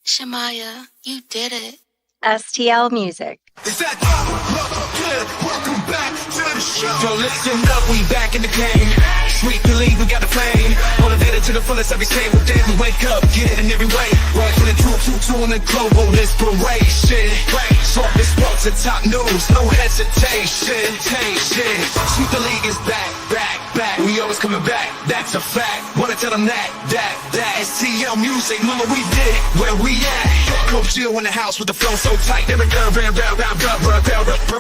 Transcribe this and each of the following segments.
Shamaya, you did it. STL Music. Is that good? Welcome back to the show. Yo, listen up, we back in the game. Sweep the league, we got the flame. Motivated to the fullest every single day. We wake up, get it in every way. Right from the two on the global inspiration. Talk this sports and top news, no hesitation. Sweep the league is back. We always coming back, that's a fact. Wanna tell them that STL Music, mama, we did it, where we at? Coach Jill in the house with the flow so tight. Every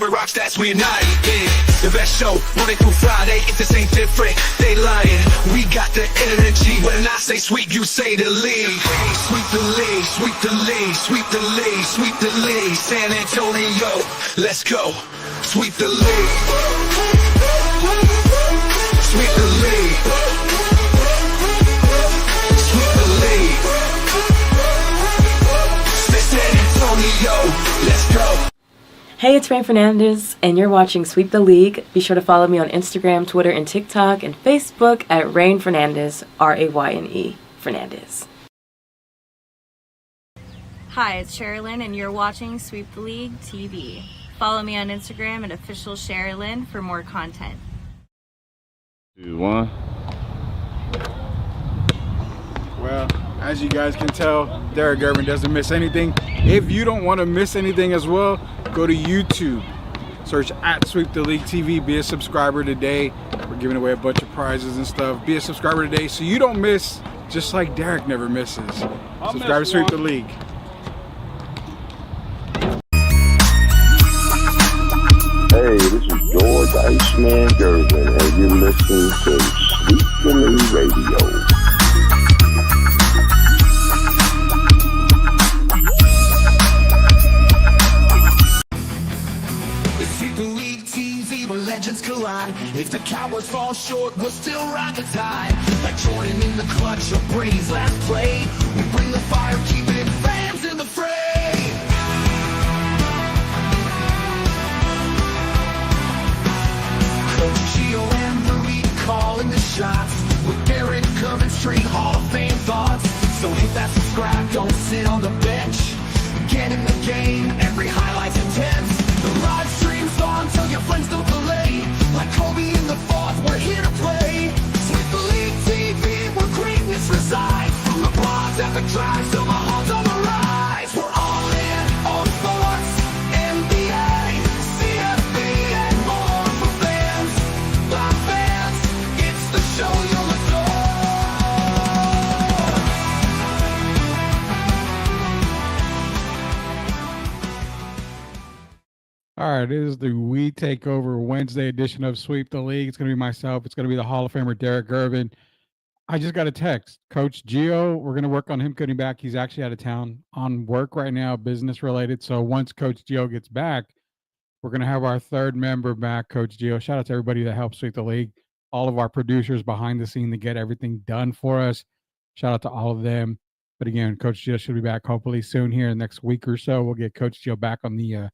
rock stats, we unite. Yeah, the best show, Monday through Friday. If this ain't different, they lying. We got the energy. When I say sweep, you say the league. Sweep the league, sweep the league, sweep the league, sweep the league. San Antonio, let's go. Sweep the league. Sweep the league. Sweep the league. San Antonio, let's go. Hey, it's Rain Fernandez, and you're watching Sweep the League. Be sure to follow me on Instagram, Twitter, and TikTok, and Facebook at Rain Fernandez, Rayne Fernandez. Hi, it's Sherilyn, and you're watching Sweep the League TV. Follow me on Instagram at official Sherilyn for more content. 2, 1. Well, as you guys can tell, Derek Gervin doesn't miss anything. If you don't want to miss anything as well, go to YouTube. Search at Sweep the League TV. Be a subscriber today. We're giving away a bunch of prizes and stuff. Be a subscriber today so you don't miss, just like Derek never misses. Subscribe to Sweep the League. Hey, this is George Heisman Gervin, and you're listening to Sweep the League Radio. Sweep the league TV where legends collide. If the Cowboys fall short, we'll still ride the tide. Like Jordan in the clutch or Brady's last play, we bring the fire, keeping fans in the fray. Coach Gio and Marie calling the shots, with Derek Gervin straight Hall of Fame thoughts. So hit that subscribe, don't sit on the bench. Get in the game, every highlight's intense. The live stream's on till your friends don't delay. Like Kobe in the fourth, we're here to play. Sweep the League TV, where greatness resides. From the blondes at the drives to Mahomes on the rise. We're all in on sports, NBA, CFB, and more for fans. Live fans, it's the show you'll adore. All right, it is the We Take Over Wednesday edition of Sweep the League. It's going to be myself. It's going to be the Hall of Famer, Derek Gervin. I just got a text. Coach Gio, we're going to work on him getting back. He's actually out of town on work right now, business related. So once Coach Gio gets back, we're going to have our third member back, Coach Gio. Shout out to everybody that helps Sweep the League. All of our producers behind the scene to get everything done for us. Shout out to all of them. But again, Coach Gio should be back hopefully soon here in the next week or so. We'll get Coach Gio back on the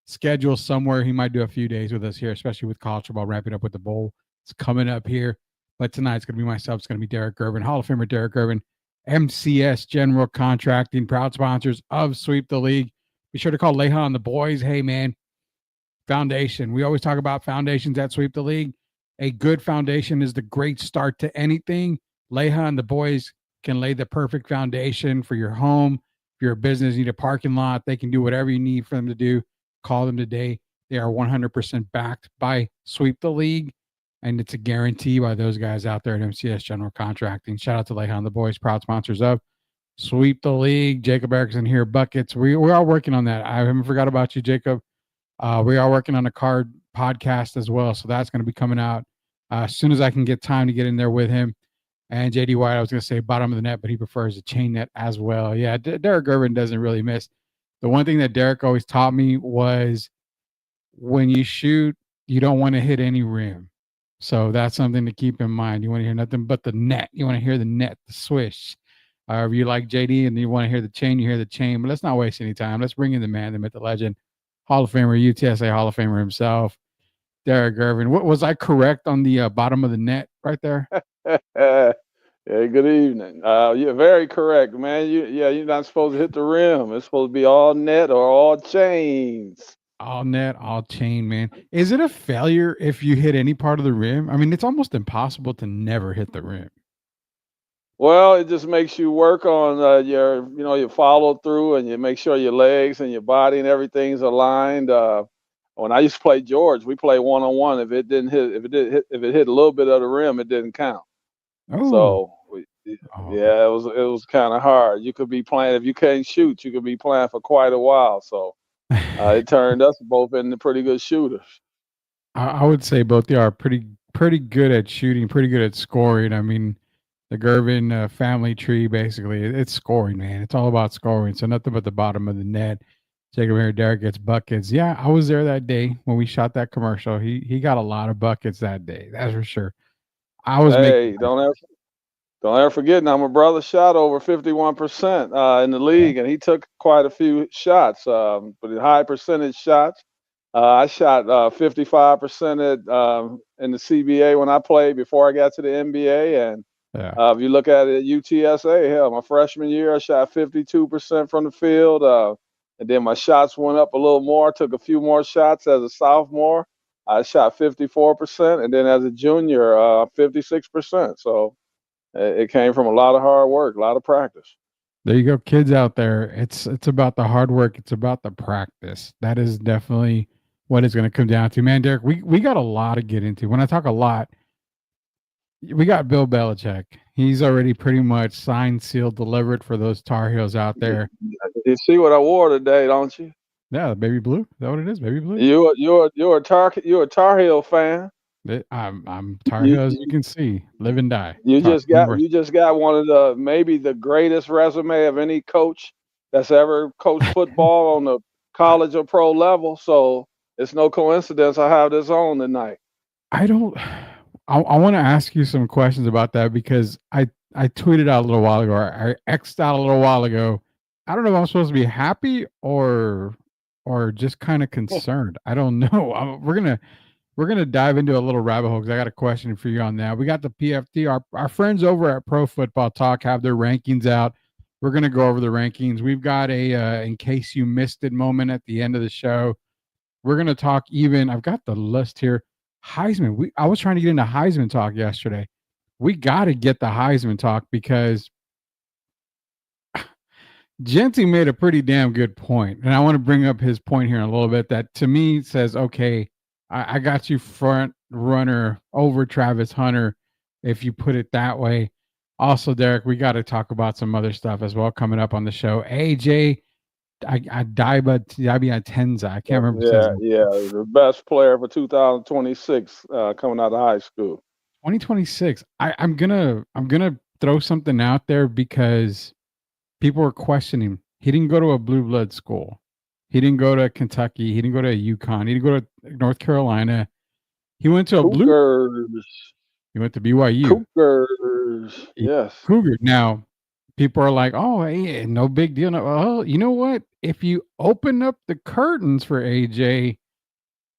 schedule somewhere. He might do a few days with us here, especially with college football, wrapping up with the bowl. It's coming up here. But tonight it's going to be myself. It's going to be Derek Gervin, Hall of Famer Derek Gervin, MCS General Contracting, proud sponsors of Sweep the League. Be sure to call Leha and the boys. Hey, man, foundation. We always talk about foundations at Sweep the League. A good foundation is the great start to anything. Leha and the boys can lay the perfect foundation for your home. If you're a business, you need a parking lot, they can do whatever you need for them to do. Call them today. They are 100% backed by Sweep the League, and it's a guarantee by those guys out there at MCS General Contracting. Shout out to Leha and the boys, proud sponsors of Sweep the League. Jacob Erickson here, Buckets. We are working on that. I haven't forgot about you, Jacob. We are working on a card podcast as well, so that's going to be coming out as soon as I can get time to get in there with him. And JD White, I was going to say bottom of the net, but he prefers a chain net as well. Yeah, Derek Gervin doesn't really miss. The one thing that Derek always taught me was when you shoot, you don't want to hit any rim. So that's something to keep in mind. You want to hear nothing but the net. You want to hear the net, the swish. If you like JD and you want to hear the chain, you hear the chain. But let's not waste any time. Let's bring in the man, the myth, the legend, Hall of Famer, UTSA Hall of Famer himself, Derek Gervin. What was I correct on the bottom of the net right there? Hey, good evening. You're very correct, man. You're not supposed to hit the rim. It's supposed to be all net or all chains. All net, all chain, man. Is it a failure if you hit any part of the rim? I mean, it's almost impossible to never hit the rim. Well, it just makes you work on your follow through, and you make sure your legs and your body and everything's aligned. When I used to play George, we play one on one. If it hit a little bit of the rim, it didn't count. Oh, So oh. yeah, it was kind of hard. You could be playing if you can't shoot, you could be playing for quite a while. So it turned us both into pretty good shooters. I would say both they are pretty good at shooting, pretty good at scoring. I mean, the Gervin family tree, basically, it's scoring, man. It's all about scoring. So nothing but the bottom of the net. Jacob here, Derek gets buckets. Yeah, I was there that day when we shot that commercial. He got a lot of buckets that day. That's for sure. I was making Hey, don't ever forget now. My brother shot over 51% in the yeah, league, and he took quite a few shots, but the high percentage shots. I shot 55% in the CBA when I played before I got to the NBA, and yeah. if you look at it at UTSA, hell, my freshman year, I shot 52% from the field. And then my shots went up a little more, took a few more shots as a sophomore. I shot 54%. And then as a junior, 56%. So it came from a lot of hard work, a lot of practice. There you go, kids out there. It's about the hard work. It's about the practice. That is definitely what it's going to come down to, man. Derek, we got a lot to get into. When I talk a lot, we got Bill Belichick. He's already pretty much signed, sealed, delivered for those Tar Heels out there. You see what I wore today, don't you? Yeah, baby blue. Is that what it is? Baby blue. You're a Tar Heel fan. I'm Tar You, Heel, as you can see, live and die. You Tar just got University. you just got one of the maybe the greatest resume of any coach that's ever coached football on the college or pro level. So it's no coincidence I have this on tonight. I don't. I want to ask you some questions about that because I tweeted out a little while ago. Or I xed out a little while ago. I don't know if I'm supposed to be happy or just kind of concerned. I don't know. We're gonna dive into a little rabbit hole because I got a question for you on that. We got the PFT. Our friends over at Pro Football Talk have their rankings out. We're gonna go over the rankings. We've got a in case you missed it moment at the end of the show. We're gonna talk even. I've got the list here. Heisman. I was trying to get into Heisman talk yesterday. We got to get the Heisman talk because Genty made a pretty damn good point, and I want to bring up his point here in a little bit. That to me says, okay, I got you front runner over Travis Hunter, if you put it that way. Also, Derek, we got to talk about some other stuff as well coming up on the show. AJ, Dybantsa. I can't remember his Yeah, name. yeah, the best player for 2026 coming out of high school. 2026. I'm gonna throw something out there because people are questioning. He didn't go to a blue blood school. He didn't go to Kentucky. He didn't go to UConn. He didn't go to North Carolina. He went to a blue. Cougars, He went to BYU. Cougars, yes. Cougar. Now, people are like, "Oh, hey, no big deal." No, well, you know what? If you open up the curtains for AJ,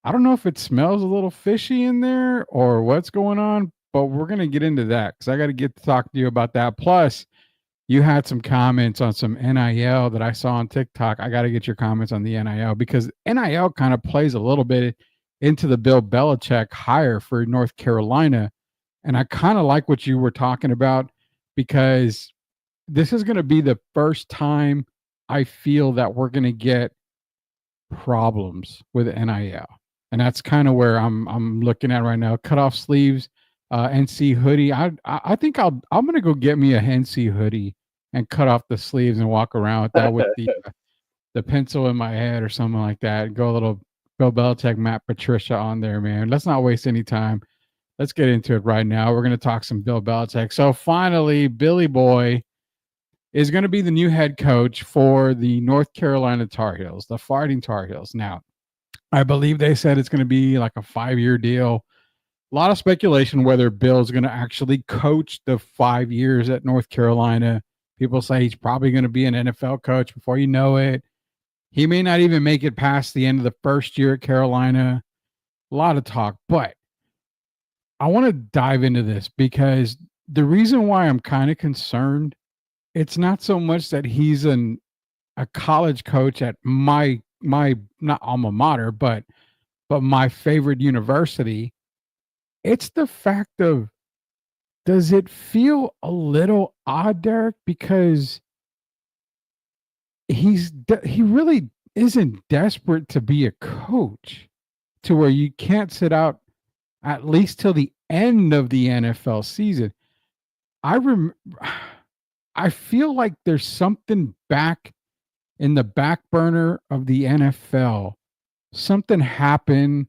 I don't know if it smells a little fishy in there or what's going on, but we're gonna get into that because I got to get to talk to you about that. Plus, you had some comments on some NIL that I saw on TikTok. I got to get your comments on the NIL because NIL kind of plays a little bit into the Bill Belichick hire for North Carolina. And I kind of like what you were talking about because this is going to be the first time I feel that we're going to get problems with NIL. And that's kind of where I'm looking at right now. Cut off sleeves, NC hoodie. I think I'm gonna go get me a NC hoodie and cut off the sleeves and walk around with that with the pencil in my head or something like that. Go a little Bill Belichick, Matt Patricia on there, man. Let's not waste any time. Let's get into it right now. We're gonna talk some Bill Belichick. So finally, Billy Boy is going to be the new head coach for the North Carolina Tar Heels, the Fighting Tar Heels. Now, I believe they said it's going to be like a 5-year deal. A lot of speculation whether Bill's going to actually coach the 5 years at North Carolina. People say he's probably going to be an NFL coach before you know it. He may not even make it past the end of the first year at Carolina. A lot of talk, but I want to dive into this because the reason why I'm kind of concerned, it's not so much that he's a college coach at my not alma mater, but my favorite university. It's the fact of, does it feel a little odd, Derek? Because he really isn't desperate to be a coach to where you can't sit out at least till the end of the NFL season. I feel like there's something back in the back burner of the NFL. Something happened,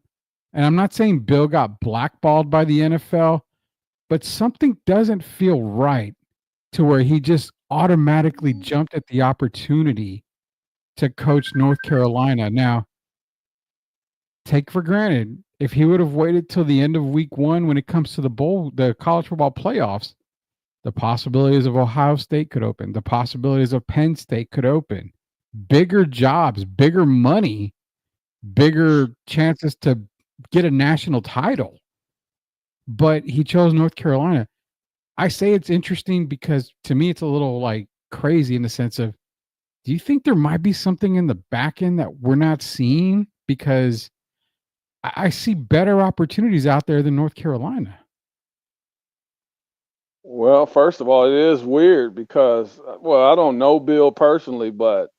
and I'm not saying Bill got blackballed by the NFL, but something doesn't feel right to where he just automatically jumped at the opportunity to coach North Carolina. Now, take for granted, if he would have waited till the end of week 1 when it comes to the college football playoffs, the possibilities of Ohio State could open. The possibilities of Penn State could open. Bigger jobs, bigger money, bigger chances to get a national title. But he chose North Carolina. I say it's interesting because to me it's a little like crazy in the sense of, do you think there might be something in the back end that we're not seeing? Because I see better opportunities out there than North Carolina. Well, first of all, it is weird because, well, I don't know Bill personally, but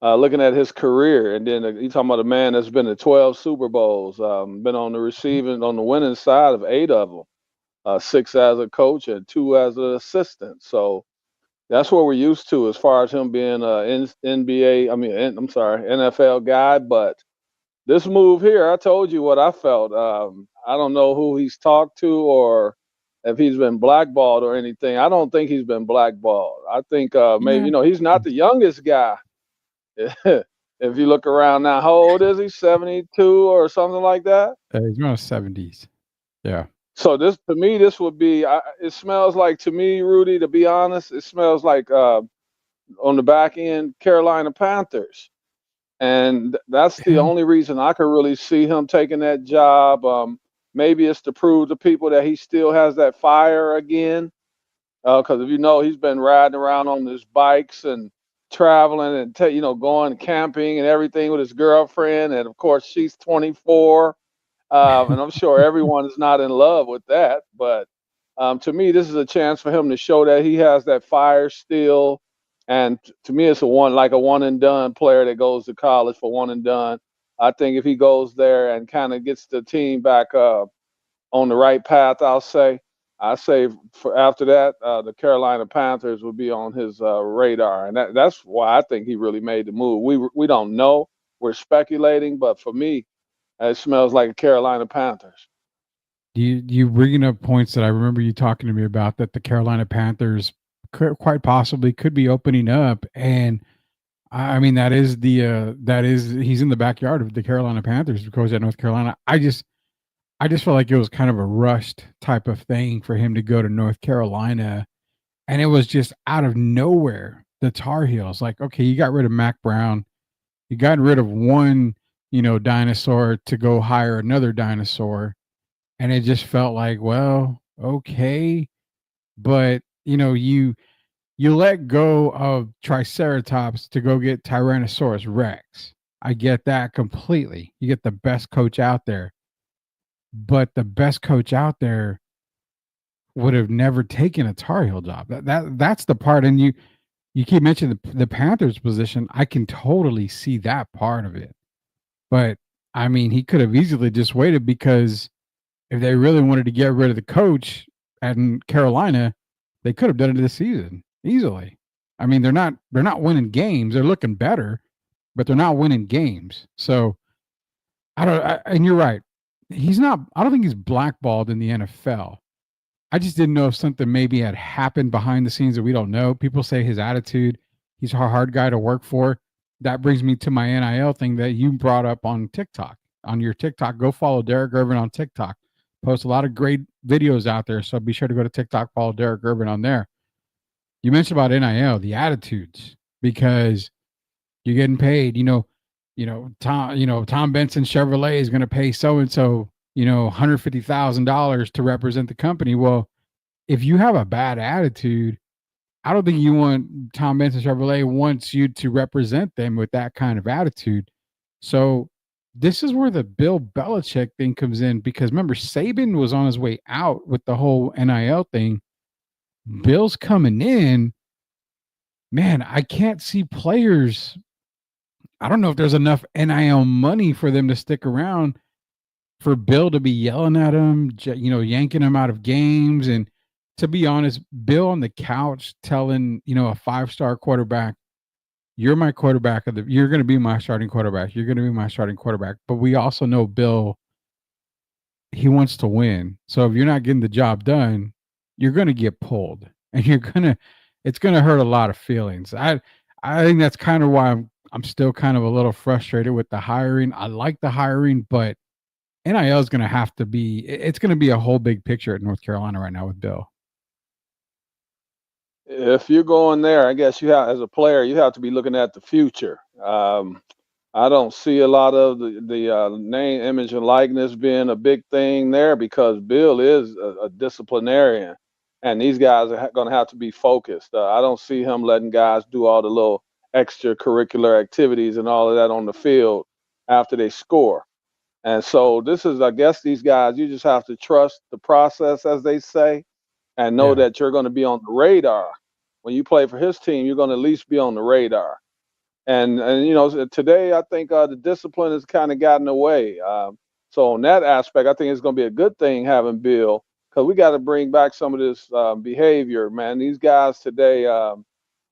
looking at his career, and then you talking about a man that's been to 12 Super Bowls, been on the winning side of 8 of them, 6 as a coach and 2 as an assistant. So that's what we're used to as far as him being an NFL guy. But this move here, I told you what I felt. I don't know who he's talked to or if he's been blackballed or anything. I don't think he's been blackballed. I think maybe, he's not the youngest guy. If you look around now, how old is he? 72 or something like that? He's around 70s. Yeah. So this, to me, this would be. It smells like, to me, Rudy. To be honest, it smells like on the back end, Carolina Panthers, and that's the only reason I could really see him taking that job. Maybe it's to prove to people that he still has that fire again. Because if he's been riding around on his bikes and traveling and going camping and everything with his girlfriend, and of course she's 24. And I'm sure everyone is not in love with that, but to me, this is a chance for him to show that he has that fire still. And to me, it's a one and done player that goes to college for one and done. I think if he goes there and kind of gets the team back on the right path, I say for after that, the Carolina Panthers would be on his radar, and that's why I think he really made the move. We don't know, we're speculating, but for me, it smells like a Carolina Panthers. You bringing up points that I remember you talking to me about, that the Carolina Panthers quite possibly could be opening up, and I mean that is he's in the backyard of the Carolina Panthers because at North Carolina. I just felt like it was kind of a rushed type of thing for him to go to North Carolina, and it was just out of nowhere. The Tar Heels, like, okay, you got rid of Mac Brown, you got rid of one dinosaur to go hire another dinosaur. And it just felt like, well, okay. But, you let go of Triceratops to go get Tyrannosaurus Rex. I get that completely. You get the best coach out there. But the best coach out there would have never taken a Tar Heel job. That's the part. And you keep mentioning the Panthers position. I can totally see that part of it. But I mean, he could have easily just waited, because if they really wanted to get rid of the coach at Carolina, they could have done it this season easily. I mean, they're not winning games. They're looking better, but they're not winning games. So and you're right. I don't think he's blackballed in the NFL. I just didn't know if something maybe had happened behind the scenes that we don't know. People say his attitude, he's a hard guy to work for. That brings me to my NIL thing that you brought up on TikTok. On your TikTok, go follow Derek Irvin on TikTok. Post a lot of great videos out there, so be sure to go to TikTok, follow Derek Irvin on there. You mentioned about NIL, the attitudes, because you're getting paid. Tom Benson Chevrolet is going to pay so and so, $150,000 to represent the company. Well, if you have a bad attitude, I don't think you want Tom Benson Chevrolet wants you to represent them with that kind of attitude. So this is where the Bill Belichick thing comes in, because remember, Saban was on his way out with the whole NIL thing. Bill's coming in. Man, I can't see players. I don't know if there's enough NIL money for them to stick around, for Bill to be yelling at him, yanking him out of games. And to be honest, Bill on the couch telling, a 5-star quarterback, you're my quarterback you're going to be my starting quarterback. You're going to be my starting quarterback. But we also know Bill, he wants to win. So if you're not getting the job done, you're going to get pulled, and it's going to hurt a lot of feelings. I think that's kind of why I'm still kind of a little frustrated with the hiring. I like the hiring, but NIL is going to have to be, it's going to be a whole big picture at North Carolina right now with Bill. If you're going there, I guess you have, as a player, you have to be looking at the future. I don't see a lot of the name, image, and likeness being a big thing there, because Bill is a disciplinarian, and these guys are going to have to be focused. I don't see him letting guys do all the little extracurricular activities and all of that on the field after they score. And so this is, I guess, these guys, you just have to trust the process, as they say, and know that you're going to be on the radar. When you play for his team, you're going to at least be on the radar. And today I think the discipline has kind of gotten away. So on that aspect, I think it's going to be a good thing having Bill, because we got to bring back some of this behavior, man. These guys today, the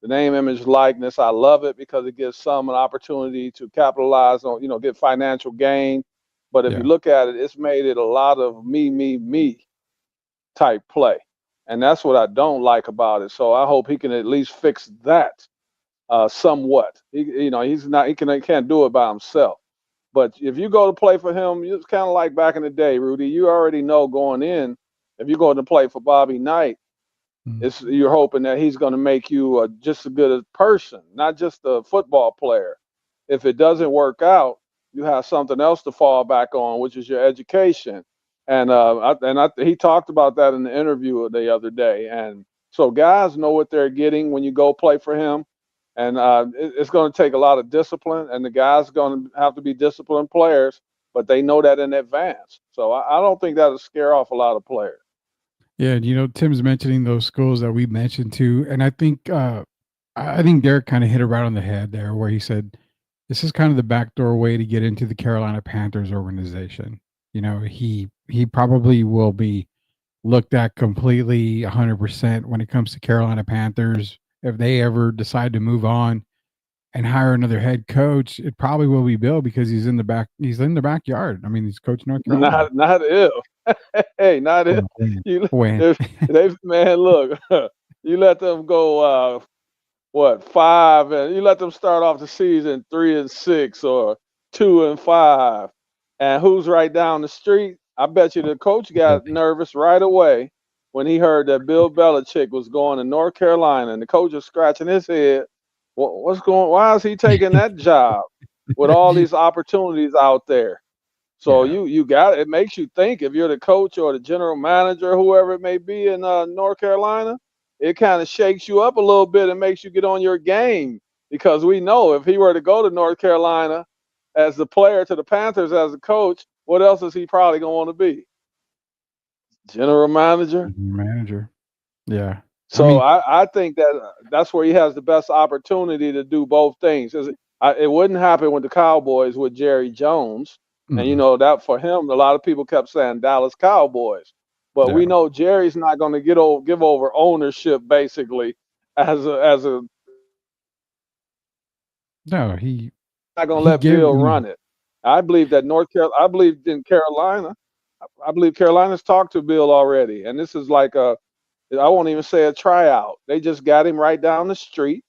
name, image, likeness, I love it, because it gives some an opportunity to capitalize on, get financial gain. But if you look at it, it's made it a lot of me type play. And that's what I don't like about it. So I hope he can at least fix that somewhat. He can't do it by himself. But if you go to play for him, it's kind of like back in the day, Rudy. You already know going in, if you're going to play for Bobby Knight, you're hoping that he's going to make you just as good a person, not just a football player. If it doesn't work out, you have something else to fall back on, which is your education. And he talked about that in the interview the other day. And so guys know what they're getting when you go play for him. And it's going to take a lot of discipline, and the guys are going to have to be disciplined players, but they know that in advance. So I don't think that'll scare off a lot of players. Yeah, Tim's mentioning those schools that we mentioned too, and I think Derek kind of hit it right on the head there, where he said this is kind of the backdoor way to get into the Carolina Panthers organization. He probably will be looked at completely 100% when it comes to Carolina Panthers. If they ever decide to move on and hire another head coach, it probably will be Bill, because he's in the backyard. I mean, he's coaching North Carolina. Not if. Hey, not if. Man, look, you let them go 5, and you let them start off the season 3-6 or 2-5, and who's right down the street? I bet you the coach got nervous right away when he heard that Bill Belichick was going to North Carolina, and the coach is scratching his head. What's going? Why is he taking that job with all these opportunities out there? So you got it. Makes you think, if you're the coach or the general manager, whoever it may be in North Carolina, it kind of shakes you up a little bit and makes you get on your game, because we know if he were to go to North Carolina as the player to the Panthers as a coach, what else is he probably going to want to be? General manager. Yeah. So I think that's where he has the best opportunity to do both things. It wouldn't happen with the Cowboys with Jerry Jones. And that for him, a lot of people kept saying Dallas Cowboys. But we know Jerry's not going to give over ownership, basically, as a. No, he not going to let Bill run it. I believe that I believe in Carolina. I believe Carolina's talked to Bill already, and this is like I won't even say a tryout. They just got him right down the street.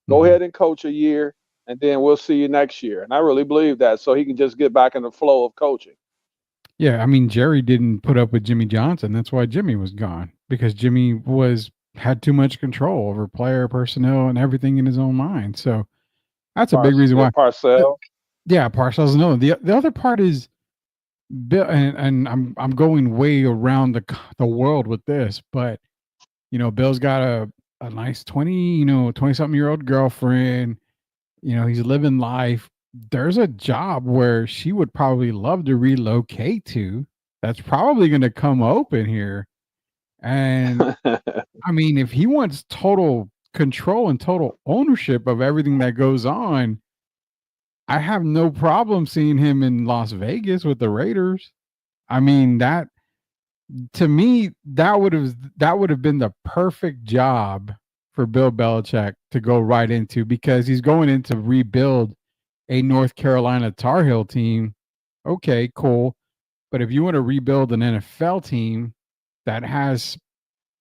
Go ahead and coach a year, and then we'll see you next year. And I really believe that, so he can just get back in the flow of coaching. Yeah, I mean, Jerry didn't put up with Jimmy Johnson. That's why Jimmy was gone, because Jimmy had too much control over player personnel and everything in his own mind. So that's a big reason why. Parcells. Yeah, Parcells. No, the other part is Bill, and I'm going way around the world with this, but Bill's got a nice 20 something year old girlfriend. He's living life. There's a job where she would probably love to relocate to. That's probably going to come open here. And I mean, if he wants total control and total ownership of everything that goes on, I have no problem seeing him in Las Vegas with the Raiders. I mean, that to me, that would have been the perfect job for Bill Belichick to go right into, because he's going in to rebuild a North Carolina Tar Heel team. Okay, cool. But if you want to rebuild an NFL team that has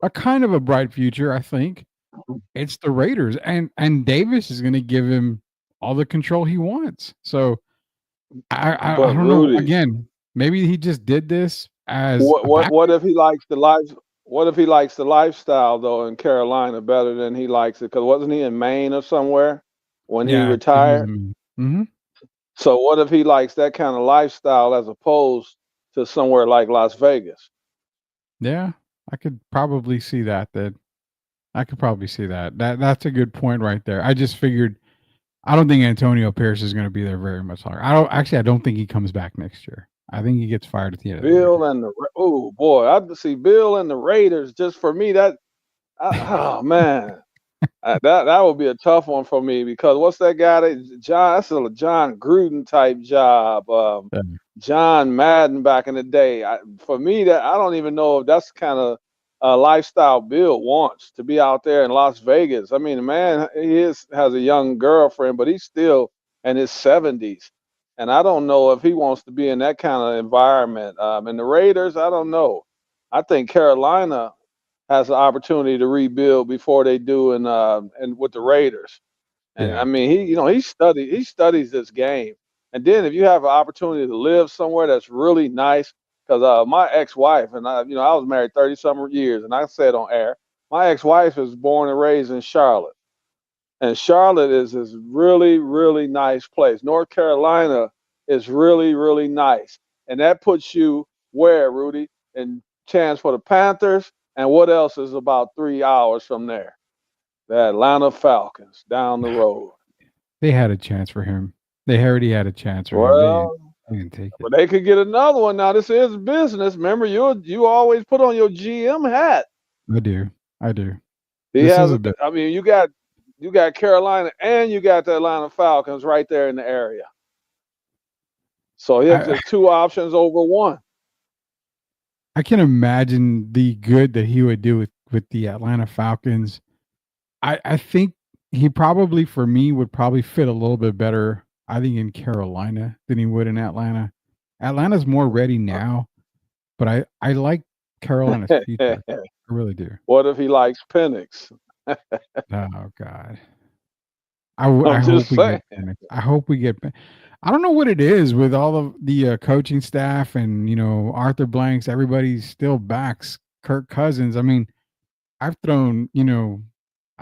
a kind of a bright future, I think it's the Raiders, and Davis is going to give him all the control he wants. So I But don't know. Rudy, Again, maybe he just did this as what a what what backup. if he likes the life? What if he likes the lifestyle though in Carolina better than he likes it? Because wasn't he in Maine or somewhere when he Yeah, he was. retired? So what if he likes that kind of lifestyle as opposed to somewhere like Las Vegas? Yeah, I could probably see that. I could probably see that. That's a good point right there. I just figured. I don't think Antonio Pierce is going to be there very much longer. I don't think he comes back next year. I think he gets fired at the end of the year. Bill and the oh boy, I see Bill and the Raiders. Just for me, oh man, that would be a tough one for me because what's that guy that John? That's a John Gruden type job. John Madden back in the day. For me, that I don't even know if that's kind of lifestyle Bill wants to be out there in Las Vegas. I mean, the man has a young girlfriend, but he's still in his 70s, and I don't know if he wants to be in that kind of environment. And the Raiders, I don't know. I think Carolina has an opportunity to rebuild before they do, and with the Raiders. And I Yeah, mean, he studies this game. And then if you have an opportunity to live somewhere that's really nice, because my ex-wife and I was married 30 some years, and I said on air, my ex-wife is born and raised in Charlotte, and Charlotte is this really, really nice place. North Carolina is really, really nice, and that puts you where, Rudy? In chance for the Panthers, and what else is about 3 hours from there? The Atlanta Falcons down the road. they had a chance for him. They already had a chance for him. Well, They didn't take it. but they could get another one. Now this is business. Remember, you always put on your GM hat. I do. I do. He This has. is a bit. I mean, you got Carolina and you got the Atlanta Falcons right there in the area. So he has I just two options over one. I can imagine the good that he would do with the Atlanta Falcons. I think he probably, for me, would probably fit a little bit better, I think, in Carolina than he would in Atlanta. Atlanta's more ready now, but I like Carolina's future. I really do. What if he likes Penix? Oh God. I'm I just hope we saying. get Penix. I hope we get. I don't know what it is with all of the coaching staff and Arthur Blanks. Everybody still backs Kirk Cousins. I mean, I've thrown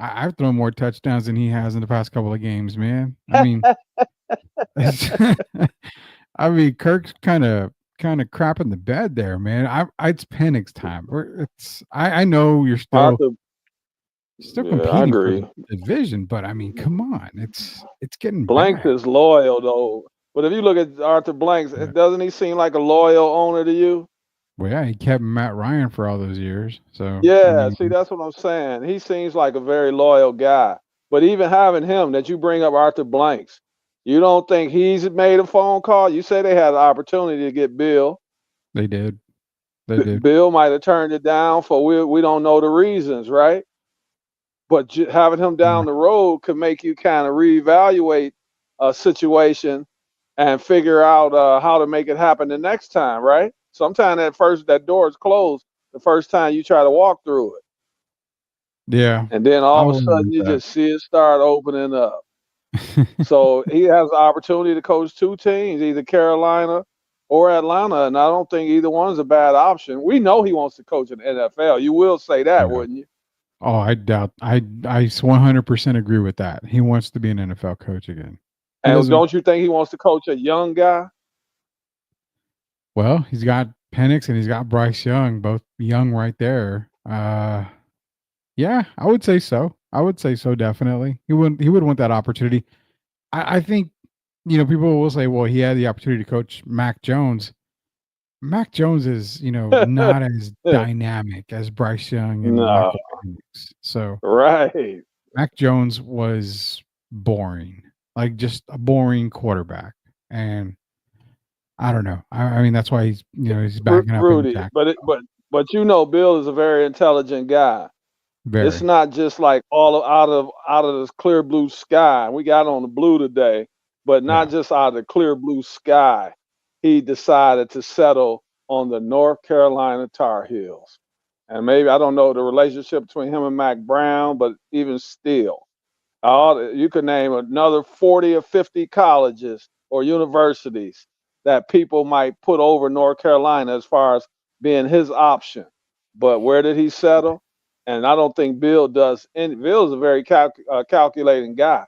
I've thrown more touchdowns than he has in the past couple of games, man. I mean, I mean, Kirk's kind of crapping the bed there, man. It's Penix time. I know you're still Arthur, yeah, I competing for agree. the division, but I mean, come on, it's getting Blanks bad. is loyal though. But if you look at Arthur Blanks, Yeah. doesn't he seem like a loyal owner to you? Well, yeah, he kept Matt Ryan for all those years. So I Yeah, mean, see, that's what I'm saying. He seems like a very loyal guy. But even having him, that you bring up Arthur Blanks, you don't think he's made a phone call? You say they had an opportunity to get Bill. they did. They did. Bill might have turned it down for we don't know the reasons, right? But having him Yeah. down the road could make you kind of reevaluate a situation and figure out how to make it happen the next time, right? Sometimes that door is closed the first time you try to walk through it. Yeah, And then all I'll of a agree sudden with you that. just see it start opening up. So he has the opportunity to coach two teams, either Carolina or Atlanta, and I don't think either one's a bad option. We know he wants to coach in the NFL. You will say that, Yeah. wouldn't you? Oh, I doubt. I 100% agree with that. He wants to be an NFL coach again. He And doesn't. don't you think he wants to coach a young guy? Well, he's got Penix and he's got Bryce Young, both young right there. Yeah, I would say so. I would say so. Definitely, he would want that opportunity. I think people will say, well, he had the opportunity to coach Mac Jones. Mac Jones is not as dynamic as Bryce Young and No, Michael Penix. So right. Mac Jones was boring, like just a boring quarterback, and I don't know. I mean, that's why he's backing up in Rudy, Jack. but Bill is a very intelligent guy. It's Very, not just like out of this clear blue sky. We got on the blue today, but not yeah, just out of the clear blue sky. He decided to settle on the North Carolina Tar Heels. And maybe I don't know the relationship between him and Mac Brown, but even still, you could name another 40 or 50 colleges or universities that people might put over North Carolina as far as being his option. But where did he settle? And I don't think Bill does. And Bill's a very calculating guy.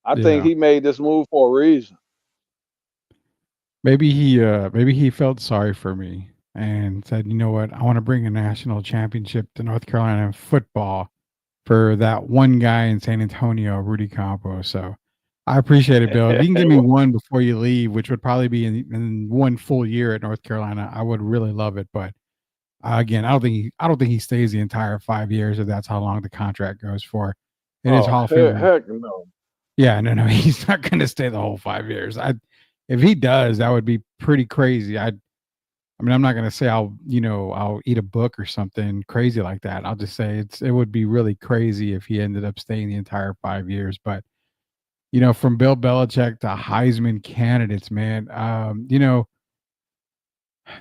I think yeah. he made this move for a reason. Maybe he felt sorry for me and said, you know what, I want to bring a national championship to North Carolina in football for that one guy in San Antonio, Rudy Campos. So I appreciate it, Bill. If you can give me one before you leave, which would probably be in one full year at North Carolina, I would really love it. But again, I don't think he stays the entire 5 years if that's how long the contract goes for. It is Oh, Hall of Fame. heck no. Yeah, no, he's not going to stay the whole 5 years. If he does, that would be pretty crazy. I mean, I'm not going to say I'll eat a book or something crazy like that. I'll just say it would be really crazy if he ended up staying the entire 5 years. But from Bill Belichick to Heisman candidates, man,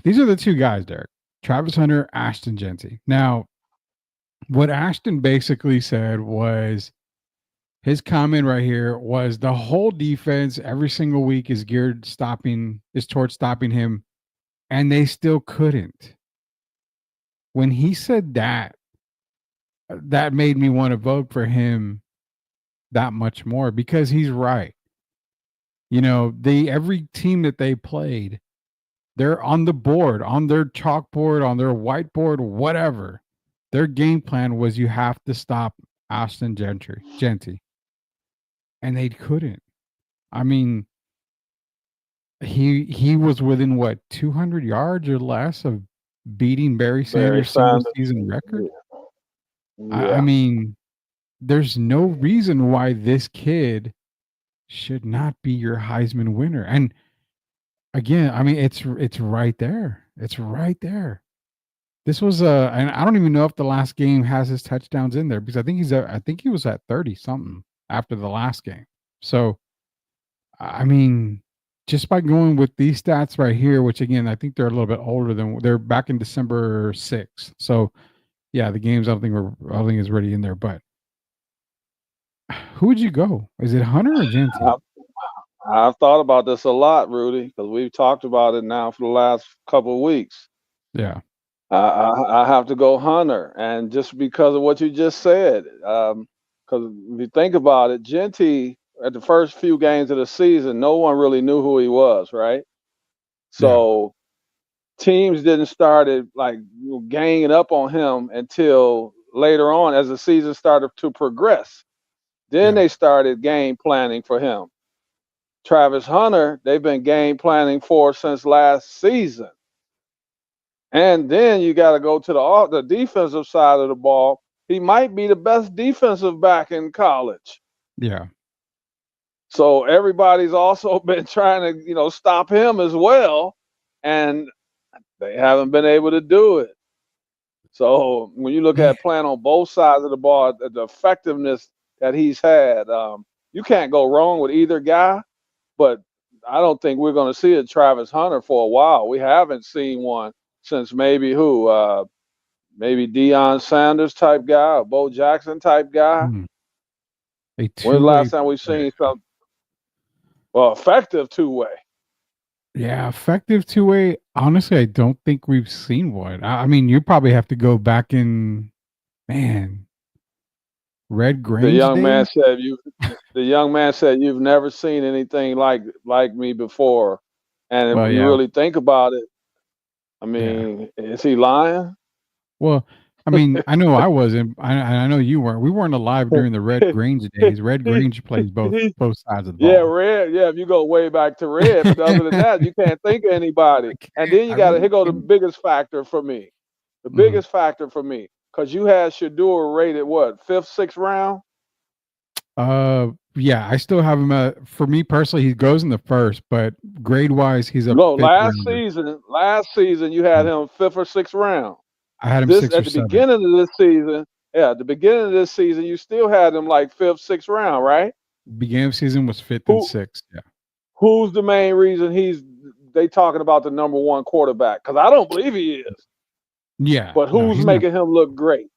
these are the two guys, Derek: Travis Hunter, Ashton Genty. Now, what Ashton basically said was his comment right here was the whole defense every single week is towards stopping him, and they still couldn't. When he said that, that made me want to vote for him that much more because he's right. Every team that they played, they're on the board, on their chalkboard, on their whiteboard, whatever. Their game plan was you have to stop Ashton Genty. And they couldn't. I mean, he was within what 200 yards or less of beating Barry Barry Sanders' single Sanders. season record. I Yeah. mean, there's no reason why this kid should not be your Heisman winner. And again, I mean, it's right there. It's right there. This was and I don't even know if the last game has his touchdowns in there because I think he was at 30 something after the last game. So I mean, just by going with these stats right here, which again I think they're a little bit older than they're back in December 6th. So yeah, the games I don't think is already in there. But who would you go? Is it Hunter or Genty? I've thought about this a lot, Rudy, because we've talked about it now for the last couple of weeks. Yeah, I have to go Hunter, and just because of what you just said, because if you think about it, Genty at the first few games of the season, no one really knew who he was, right? yeah, So teams didn't started like ganging up on him until later on as the season started to progress. Then yeah, they started game planning for him. Travis Hunter, they've been game planning for since last season. And then you got to go to the defensive side of the ball. He might be the best defensive back in college. yeah. So everybody's also been trying to, stop him as well, and they haven't been able to do it. So when you look Yeah. at playing on both sides of the ball, the effectiveness that he's had, you can't go wrong with either guy. But I don't think we're going to see a Travis Hunter for a while. We haven't seen one since maybe maybe Deion Sanders type guy, or Bo Jackson type guy. Hmm. A When's the two-way last time we've player. seen some effective two-way? Yeah, effective two-way. Honestly, I don't think we've seen one. I mean, you probably have to go back in, man, Red The Grange young man days. said the young man said you've never seen anything like me before. And Well, if you yeah, really think about it, I yeah. mean, is he lying? Well, I mean, I know I wasn't. I know you weren't. We weren't alive during the Red Grange days. Red Grange plays both sides of the Yeah, ball. Red. Yeah, if you go way back to Red, but other than that, you can't think of anybody. And then I you got to really here go the can't. biggest factor for me. The Mhm. biggest factor for me, because you had Shador rated what, fifth, sixth round? Yeah, I still have him. For me personally, he goes in the first, but grade wise, he's a No, fifth rounder. last season you had Mm. him fifth or sixth round. I had him This six or at the seven. beginning of this season, yeah, at the beginning of this season, you still had him like fifth, sixth round, right? Beginning of season was fifth and Who sixth. Yeah, who's the main reason they talking about the number one quarterback? Because I don't believe he is. yeah. But No, who's he's not. making him look great?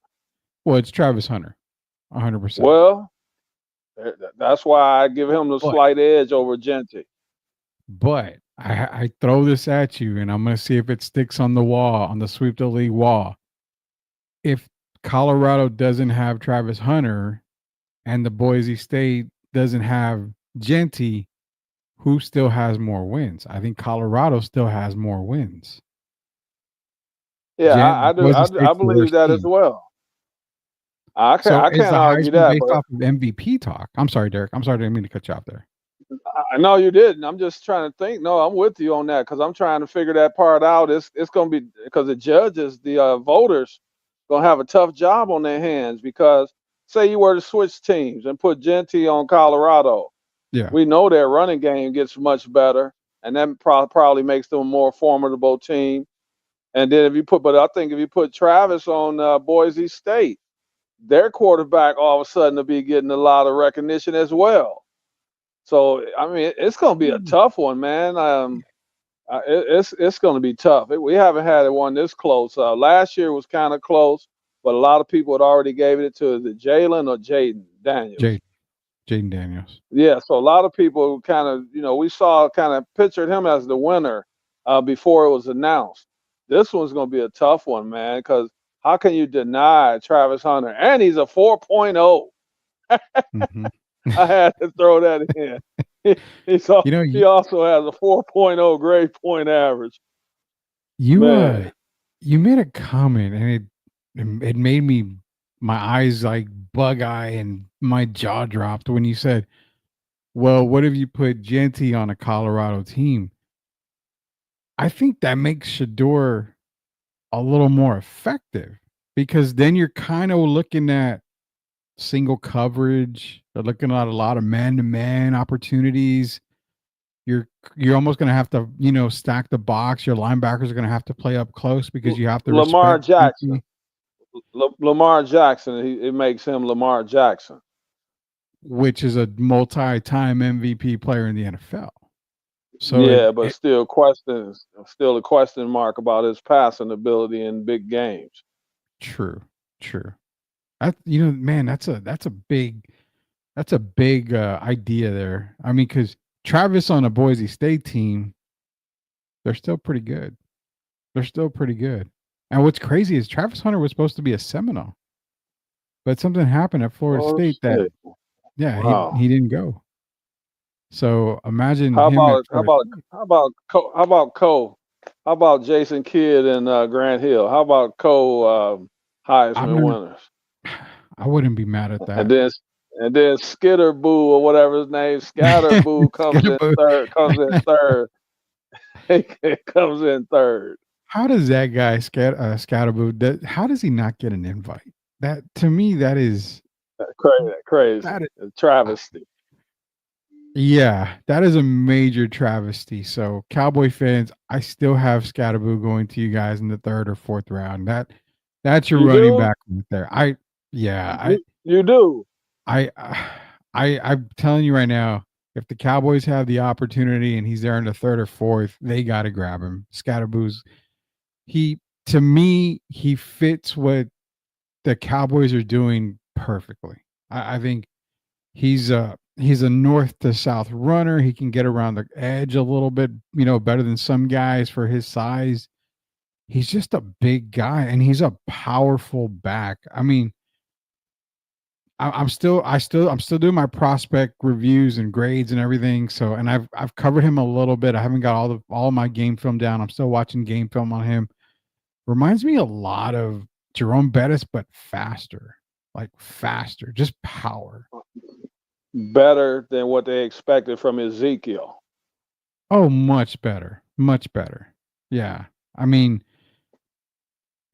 Well, it's Travis Hunter, 100%. Well, that's why I give him the But slight edge over Genty. I throw this at you, and I'm going to see if it sticks on the wall, on the Sweep the League wall. If Colorado doesn't have Travis Hunter, and the Boise State doesn't have Genty, who still has more wins? I think Colorado still has more wins. Yeah, I do. Boise I State's the believe worst that as team. well. I can't. So I is can't the argue Heisman that. based But off of MVP talk? I'm sorry, Derek. I'm sorry, I didn't mean to cut you off there. I know you didn't. I'm just trying to think. No, I'm with you on that because I'm trying to figure that part out. It's going to be because the judges, the voters, going to have a tough job on their hands because say you were to switch teams and put Genty on Colorado, Yeah. we know their running game gets much better, and that probably makes them a more formidable team. And then but I think if you put Travis on Boise State, their quarterback all of a sudden will be getting a lot of recognition as well. So I mean, it's going to be a tough one, man. It's going to be tough. We haven't had one this close. Last year was kind of close, but a lot of people had already gave it to is it Jalen or Jaden Daniels. Jaden Daniels. Yeah, so a lot of people kind of, we saw kind of pictured him as the winner before it was announced. This one's going to be a tough one, man, because how can you deny Travis Hunter? And he's a 4.0. Mm-hmm. I had to throw that in. He also has a 4.0 grade point average. You made a comment, and it made my eyes like bug eye and my jaw dropped when you said, well, what if you put Genty on a Colorado team? I think that makes Shador a little more effective because then you're kind of looking at single coverage. They're looking at a lot of man-to-man opportunities. You're almost going to have to, stack the box. Your linebackers are going to have to play up close because you have to Lamar respect Jackson. Lamar Jackson. It makes him Lamar Jackson, which is a multi-time MVP player in the NFL. So yeah, but still a question mark about his passing ability in big games. True. Man, that's a big idea there. I mean, because Travis on a Boise State team, they're still pretty good. And what's crazy is Travis Hunter was supposed to be a Seminole, but something happened at Florida State that, wow. he didn't go. So imagine how him. How about Jason Kidd and Grant Hill? How about Heisman winners? I wouldn't be mad at that. And then Skitterboo or whatever his name, Scatterboo comes in third. He comes in third. How does that guy Scatterboo? How does he not get an invite? That to me, that is crazy. That is a travesty. Yeah, that is a major travesty. So, Cowboy fans, I still have Scatterboo going to you guys in the third or fourth round. That's your running back right there. You do. I'm telling you right now, if the Cowboys have the opportunity and he's there in the third or fourth, they got to grab him. Scatterboo's to me, he fits what the Cowboys are doing perfectly. I think he's a north to south runner. He can get around the edge a little bit, better than some guys for his size. He's just a big guy and he's a powerful back. I mean, I'm still doing my prospect reviews and grades and everything. So, and I've covered him a little bit. I haven't got all my game film down. I'm still watching game film on him. Reminds me a lot of Jerome Bettis, but faster, just power. Better than what they expected from Ezekiel. Oh, much better. Yeah. I mean,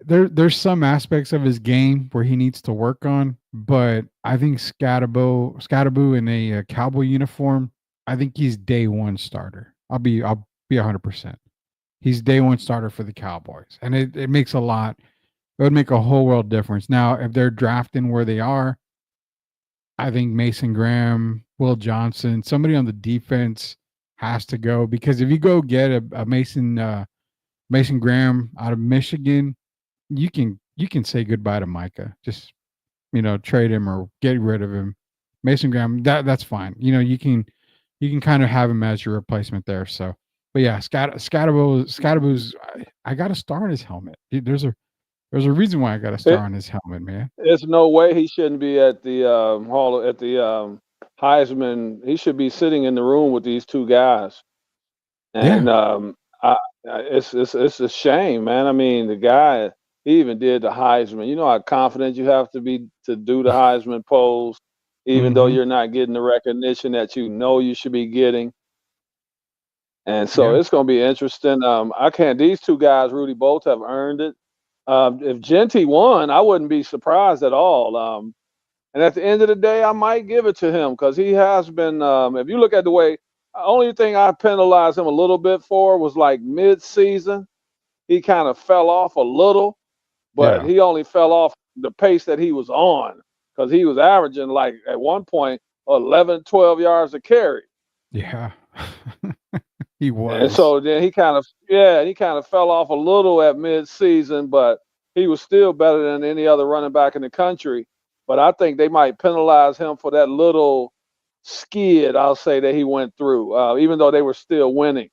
there's some aspects of his game where he needs to work on, but I think Scatterbo in a cowboy uniform, I think he's day one starter. I'll be 100%. He's day one starter for the Cowboys, and it makes a lot. It would make a whole world difference. Now, if they're drafting where they are, I think Mason Graham, Will Johnson, somebody on the defense has to go, because if you go get a Mason Graham out of Michigan, you can say goodbye to Micah. Just trade him or get rid of him. Mason Graham, that's fine. You can kind of have him as your replacement there. So, but yeah, Scatterbo's. I got a star on his helmet. There's a reason why I got a star on his helmet, man. There's no way he shouldn't be at the Heisman. He should be sitting in the room with these two guys. And it's a shame, man. I mean, the guy, he even did the Heisman. You know how confident you have to be to do the Heisman polls, even though you're not getting the recognition that you should be getting. And so it's going to be interesting. These two guys, Rudy, both have earned it. If Genty won, I wouldn't be surprised at all. And at the end of the day, I might give it to him because he has been, if you look at the way, the only thing I penalized him a little bit for was like mid-season. He kind of fell off a little, but he only fell off the pace that he was on because he was averaging like at one point 11, 12 yards a carry. Yeah. He was. And so then he kind of fell off a little at mid-season, but he was still better than any other running back in the country. But I think they might penalize him for that little skid, I'll say, that he went through, even though they were still winning.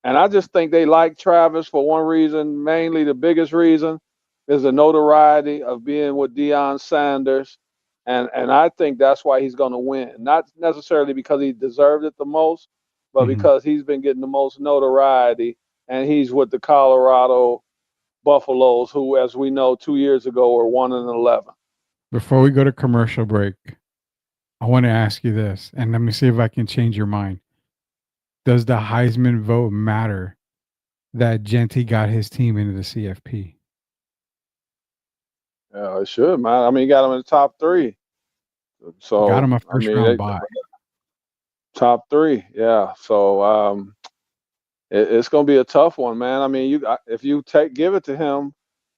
And I just think they like Travis for one reason, mainly the biggest reason is the notoriety of being with Deion Sanders. And I think that's why he's going to win. Not necessarily because he deserved it the most, but because he's been getting the most notoriety, and he's with the Colorado Buffaloes, who, as we know, 2 years ago were 1-11. Before we go to commercial break, I want to ask you this, and let me see if I can change your mind. Does the Heisman vote matter that Genty got his team into the CFP? Yeah, it should, man. I mean, he got him in the top three. So got him a first round bye. Top three, yeah. So it's going to be a tough one, man. I mean, if you give it to him,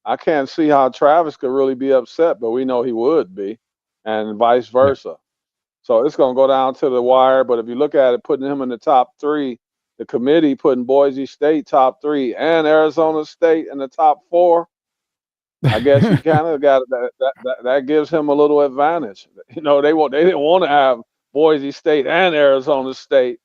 I can't see how Travis could really be upset, but we know he would be, and vice versa. Yeah. So it's going to go down to the wire. But if you look at it, putting him in the top three, the committee putting Boise State top three and Arizona State in the top four, I guess you kind of got that gives him a little advantage. They didn't want to have Boise State and Arizona State,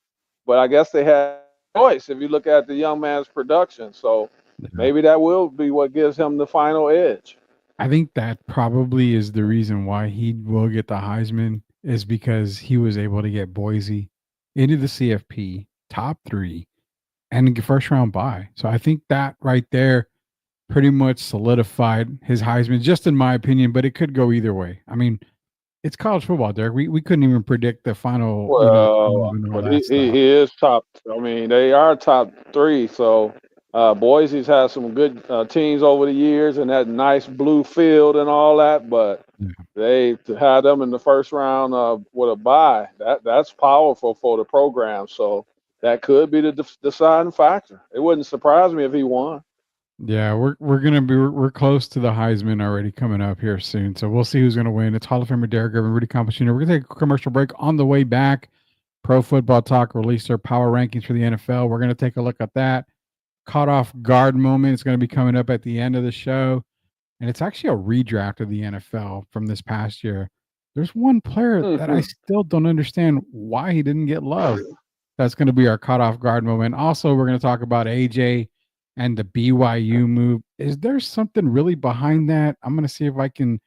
but I guess they had a choice if you look at the young man's production. So maybe that will be what gives him the final edge. I think that probably is the reason why he will get the Heisman, is because he was able to get Boise into the CFP top three and first round bye. So I think that right there pretty much solidified his Heisman, just in my opinion, but it could go either way. I mean, it's college football, Derek. We couldn't even predict the final. Well, he is top. I mean, they are top three. So Boise's had some good teams over the years, and that nice blue field and all that. But they had them in the first round with a bye. That's powerful for the program. So that could be the deciding factor. It wouldn't surprise me if he won. Yeah, we're close to the Heisman already coming up here soon. So we'll see who's going to win. It's Hall of Famer Derek Irvin, Rudy Campos Jr. We're going to take a commercial break. On the way back, Pro Football Talk released their power rankings for the NFL. We're going to take a look at that. Caught off guard moment. It's going to be coming up at the end of the show. And it's actually a redraft of the NFL from this past year. There's one player that I still don't understand why he didn't get love. That's going to be our caught off guard moment. Also, we're going to talk about AJ and the BYU move. Is there something really behind that? I'm going to see if I can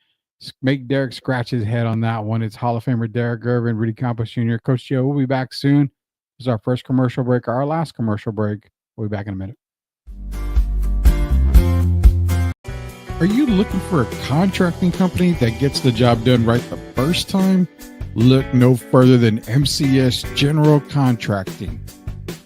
make Derek scratch his head on that one. It's Hall of Famer Derek Irvin, Rudy Campos Jr. Coach Gio, we'll be back soon. This is our first commercial break, our last commercial break. We'll be back in a minute. Are you looking for a contracting company that gets the job done right the first time? Look no further than MCS General Contracting.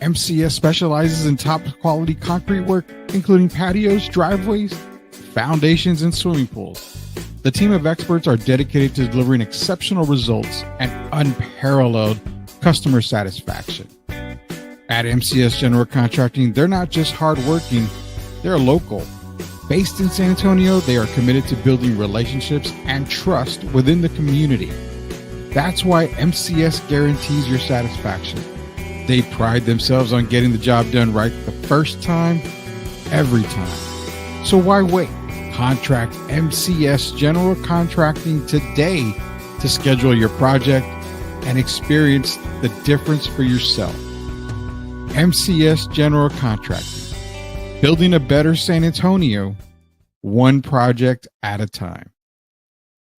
MCS specializes in top quality concrete work, including patios, driveways, foundations, and swimming pools. The team of experts are dedicated to delivering exceptional results and unparalleled customer satisfaction. At MCS General Contracting, they're not just hardworking, they're local. Based in San Antonio, they are committed to building relationships and trust within the community. That's why MCS guarantees your satisfaction. They pride themselves on getting the job done right the first time, every time. So why wait? Contract MCS General Contracting today to schedule your project and experience the difference for yourself. MCS General Contracting. Building a better San Antonio, one project at a time.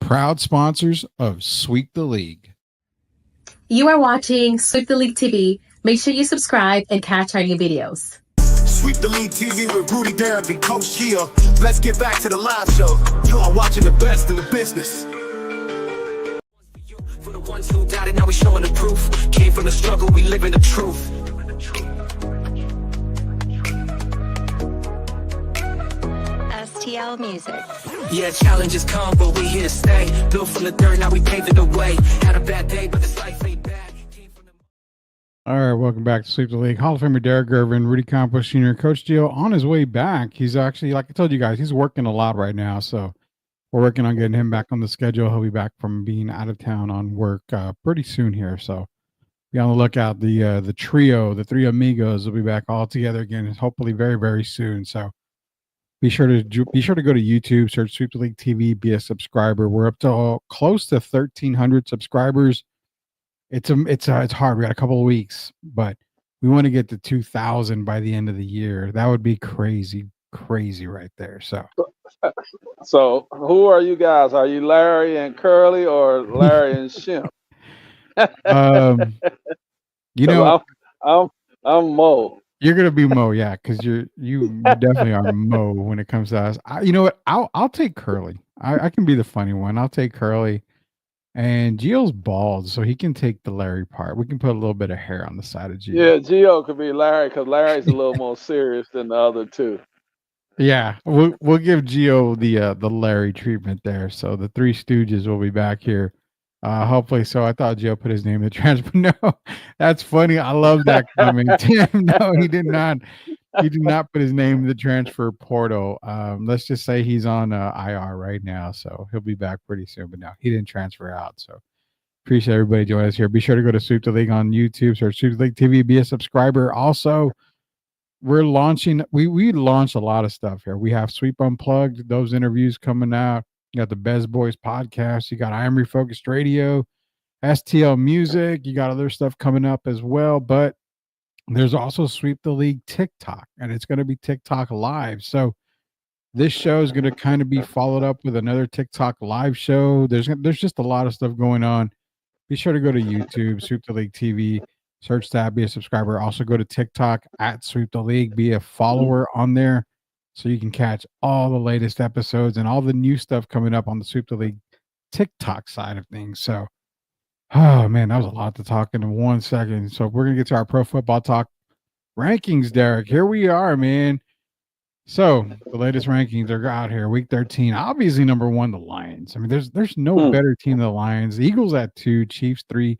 Proud sponsors of Sweep the League. You are watching Sweep the League TV. Make sure you subscribe and catch our new videos. Sweep the League TV with Rudy, Derek, and Coach Gio. Let's get back to the live show. You are watching the best in the business. For the ones who doubted, now we showing the proof. Came from the struggle, we live in the truth. STL Music. Yeah, challenges come, but we here to stay. Built from the dirt, now we paving the way. Had a bad day, but this life ain't bad. All right, welcome back to Sweep the League. Hall of Famer Derek Gervin, Rudy Campos Jr., Coach Gio on his way back. He's actually, like I told you guys, he's working a lot right now. So we're working on getting him back on the schedule. He'll be back from being out of town on work pretty soon here. So be on the lookout. The trio, the three amigos, will be back all together again, hopefully very, very soon. So be sure to go to YouTube, search Sweep the League TV, be a subscriber. We're up to close to 1,300 subscribers. It's hard. We got a couple of weeks, but we want to get to 2,000 by the end of the year. That would be crazy right there. So who are you guys? Are you Larry and Curly or Larry and Shemp? You know, I'm Mo. You're gonna be Mo, yeah, because you definitely are Mo when it comes to us. You know what? I'll take Curly. I can be the funny one. I'll take Curly. And Gio's bald, so he can take the Larry part. We can put a little bit of hair on the side of Gio. Yeah, Gio could be Larry because Larry's a little more serious than the other two. Yeah, we'll give Gio the Larry treatment there. So the Three Stooges will be back here. Hopefully so. I thought Gio put his name in the transfer. No, that's funny. I love that comment. Tim, no, he did not. He did not put his name in the transfer portal. Let's just say he's on IR right now, so he'll be back pretty soon. But no, he didn't transfer out. So appreciate everybody joining us here. Be sure to go to Sweep the League on YouTube, search Sweep the League TV, be a subscriber. Also, we're launching. We launched a lot of stuff here. We have Sweep Unplugged, those interviews coming out. You got the Bez Boys podcast. You got I Am Refocused Radio, STL Music. You got other stuff coming up as well, but there's also Sweep the League TikTok, and it's going to be TikTok live. So this show is going to kind of be followed up with another TikTok live show. There's just a lot of stuff going on. Be sure to go to YouTube, Sweep the League TV, search that, be a subscriber. Also go to TikTok at Sweep the League, be a follower on there so you can catch all the latest episodes and all the new stuff coming up on the Sweep the League TikTok side of things. So oh, man, that was a lot to talk in 1 second. So we're going to get to our pro football talk rankings, Derek. Here we are, man. So the latest rankings are out here. Week 13, obviously number 1, the Lions. I mean, there's no better team than the Lions. The Eagles at 2, Chiefs 3,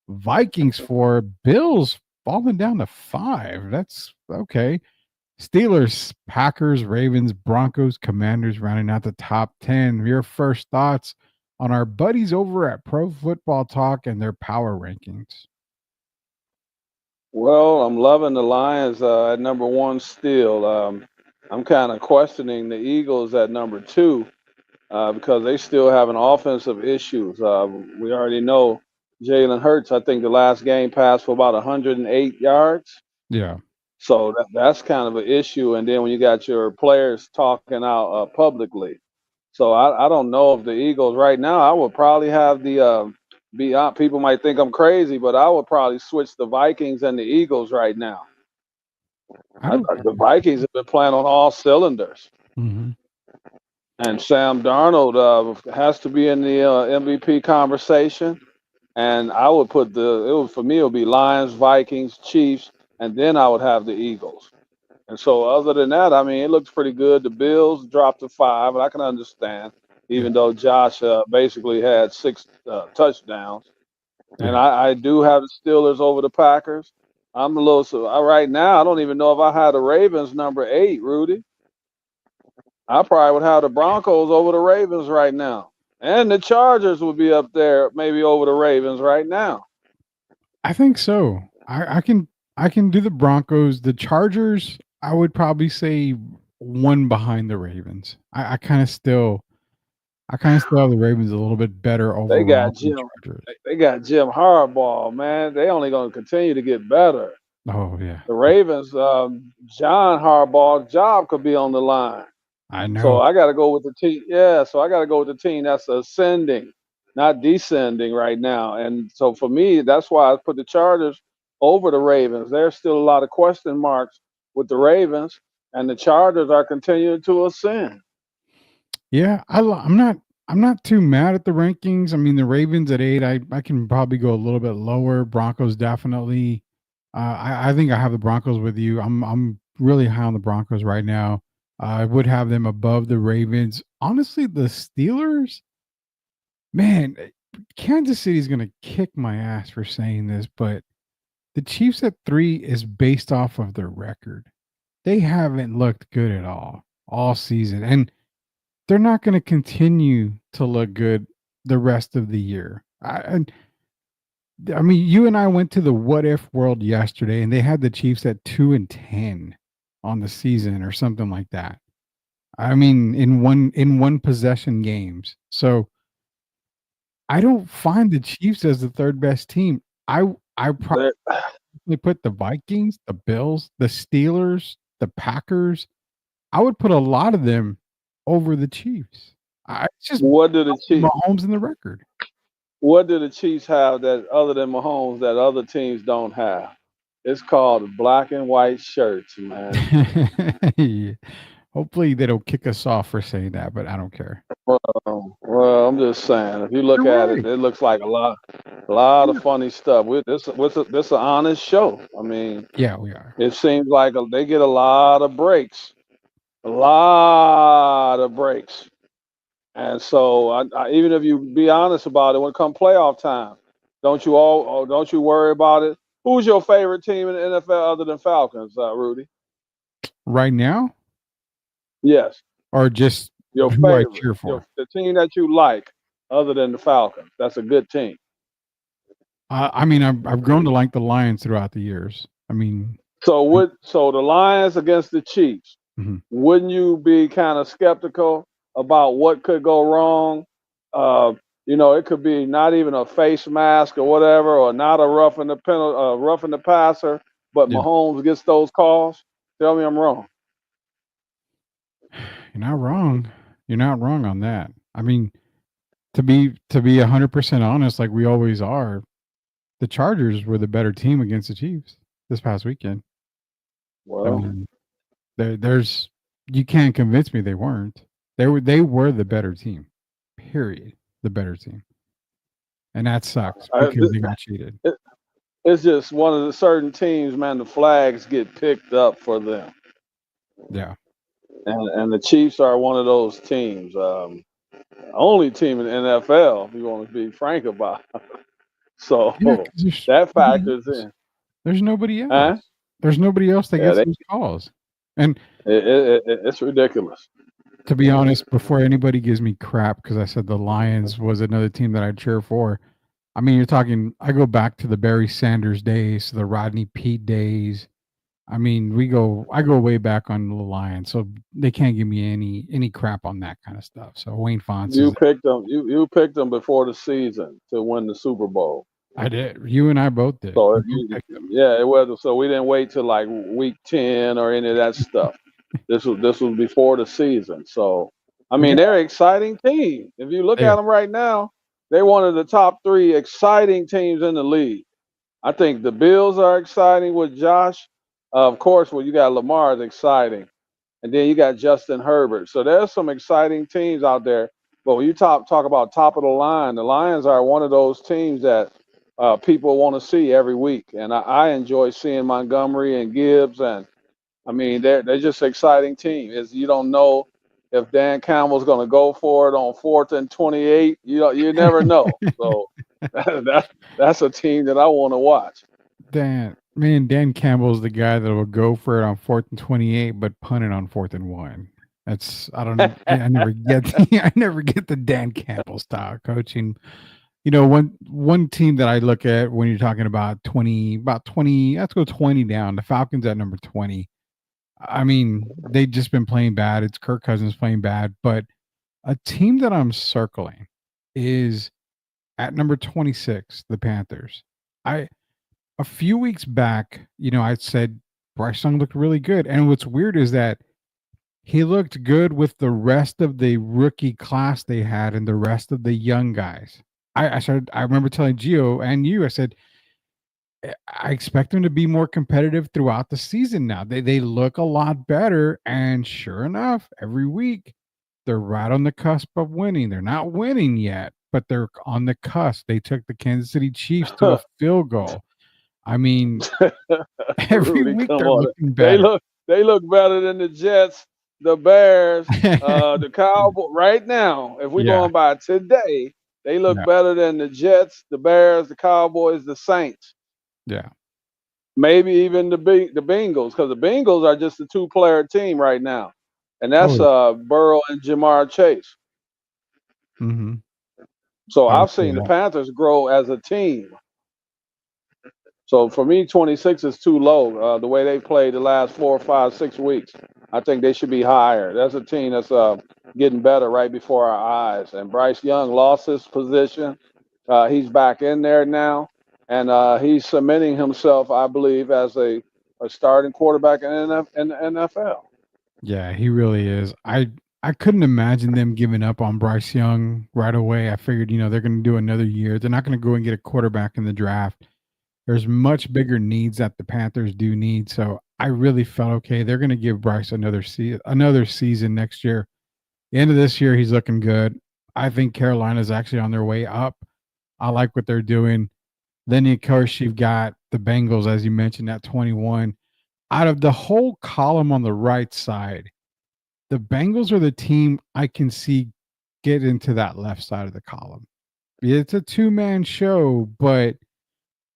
Vikings 4, Bills falling down to 5. That's okay. Steelers, Packers, Ravens, Broncos, Commanders rounding out the top 10. Your first thoughts on our buddies over at Pro Football Talk and their power rankings? Well, I'm loving the Lions at number 1 still. I'm kind of questioning the Eagles at number 2 because they still have an offensive issues. We already know Jalen Hurts, I think the last game passed for about 108 yards. Yeah. So that's kind of an issue. And then when you got your players talking out publicly. So I don't know if the Eagles right now, I would probably have the people might think I'm crazy, but I would probably switch the Vikings and the Eagles right now. The Vikings have been playing on all cylinders. Mm-hmm. And Sam Darnold has to be in the MVP conversation. And I would put for me, it would be Lions, Vikings, Chiefs, and then I would have the Eagles. And so, other than that, I mean, it looks pretty good. The Bills dropped to 5, and I can understand, even though Josh basically had 6 touchdowns. And I do have the Steelers over the Packers. I'm a little right now. I don't even know if I had the Ravens number 8, Rudy. I probably would have the Broncos over the Ravens right now, and the Chargers would be up there maybe over the Ravens right now. I think so. I can do the Broncos. The Chargers, I would probably say one behind the Ravens. I kind of still have the Ravens a little bit better They overall got than the Jim. Chargers. They got Jim Harbaugh, man. They only going to continue to get better. Oh yeah, The Ravens, John Harbaugh's job could be on the line. I know. So I got to go with the team. Yeah, so I got to go with the team that's ascending, not descending right now. And so for me, that's why I put the Chargers over the Ravens. There's still a lot of question marks with the Ravens, and the Chargers are continuing to ascend. Yeah, I'm not too mad at the rankings. I mean, the Ravens at 8, I can probably go a little bit lower. Broncos definitely. I think I have the Broncos with you. I'm really high on the Broncos right now. I would have them above the Ravens. Honestly, the Steelers, man, Kansas City's gonna kick my ass for saying this, but the Chiefs at 3 is based off of their record. They haven't looked good at all season, and they're not going to continue to look good the rest of the year. I mean, you and I went to the what if world yesterday, and they had the Chiefs at 2-10 on the season or something like that. I mean, in one possession games. So I don't find the Chiefs as the third best team. I probably put the Vikings, the Bills, the Steelers, the Packers. I would put a lot of them over the Chiefs. It's just What do the Chiefs? Mahomes in the record. What do the Chiefs have that other than Mahomes that other teams don't have? It's called black and white shirts, man. Yeah. Hopefully they don't kick us off for saying that, but I don't care. Well, I'm just saying. If you look You're at right. it looks like a lot of funny stuff. This an honest show. I mean, Yeah, we are. it seems like they get a lot of breaks, a lot of breaks. And so, even if you be honest about it, when it comes playoff time, don't you worry about it? Who's your favorite team in the NFL other than Falcons, Rudy? Right now, Yes, or just your who I favorite, cheer for? the team that you like other than the Falcons. That's a good team. I mean, I've grown to like the Lions throughout the years. I mean, So the Lions against the Chiefs, Mhm. wouldn't you be kind of skeptical about what could go wrong? It could be not even a face mask or whatever, or not a roughing the passer, but Yeah. Mahomes gets those calls. Tell me I'm wrong. You're not wrong. You're not wrong on that. I mean, to be 100% honest, like we always are, the Chargers were the better team against the Chiefs this past weekend. I Well, mean, there's you can't convince me they weren't. They were the better team. Period. The better team. And that sucks because they got cheated. it's just one of the certain teams, man. The flags get picked up for them, Yeah. and the Chiefs are one of those teams. Only team in the NFL, if you want to be frank about it. So Yeah, 'cause there's that nobody factors else. in. There's nobody else. Huh? There's nobody else that Yeah, gets those calls. And it's ridiculous. to be honest, before anybody gives me crap because I said the Lions was another team that I cheer for, I mean, you're talking. I go back to the Barry Sanders days, to the Rodney Peete days. I mean, I go way back on the Lions, so they can't give me any crap on that kind of stuff. So Wayne Fonts You is. picked them. You picked them before the season to win the Super Bowl. I did. You and I both did. So We both picked them. it was. So we didn't wait till like week 10 or any of that stuff. This was before the season. So I mean, they're an exciting team. If you look They at are. them right now, they're one of the top 3 exciting teams in the league. I think the Bills are exciting with Josh. Of course, when you got Lamar, it's exciting. and then you got Justin Herbert. So there's some exciting teams out there. But when you talk about top of the line, the Lions are one of those teams that people want to see every week, and I enjoy seeing Montgomery and Gibbs, and I mean they're just an exciting team. Is you don't know if Dan Campbell's going to go for it on 4th and 28. You never know. So that's a team that I want to watch. Dan Campbell's the guy that will go for it on 4th and 28, but punt it on 4th and 1. I never get I never get the Dan Campbell style coaching. One team that I look at when you're talking about 20, let's go 20 down. The Falcons at number 20. I mean, they've just been playing bad. It's Kirk Cousins playing bad, but a team that I'm circling is at number 26, the Panthers. A few weeks back, I said Bryce Young looked really good. And what's weird is that he looked good with the rest of the rookie class they had and the rest of the young guys. I remember telling Gio and you, I said, I expect them to be more competitive throughout the season now. They look a lot better. And sure enough, every week they're right on the cusp of winning. They're not winning yet, but they're on the cusp. They took the Kansas City Chiefs to a field goal. I mean, every Rudy, week come they're on. looking better. They look better than the Jets, the Bears, the Cowboys. Right now, if we're Yeah. going by today, they look Yeah. better than the Jets, the Bears, the Cowboys, the Saints. Yeah. Maybe even the Bengals, because the Bengals are just a two-player team right now, and that's Burrow and Jamar Chase. Mm-hmm. So I would I've say seen the that. Panthers grow as a team. So for me, 26 is too low. The way they played the last 4, 5, 6 weeks, I think they should be higher. That's a team that's getting better right before our eyes. And Bryce Young lost his position. He's back in there now, and he's cementing himself, I believe, as a starting quarterback in the NFL. Yeah, he really is. I couldn't imagine them giving up on Bryce Young right away. I figured, they're going to do another year. They're not going to go and get a quarterback in the draft. There's much bigger needs that the Panthers do need. So I really felt okay. They're going to give Bryce another season next year. The end of this year, he's looking good. I think Carolina's actually on their way up. I like what they're doing. Then, of course, you've got the Bengals, as you mentioned, at 21. Out of the whole column on the right side, the Bengals are the team I can see get into that left side of the column. It's a two-man show, but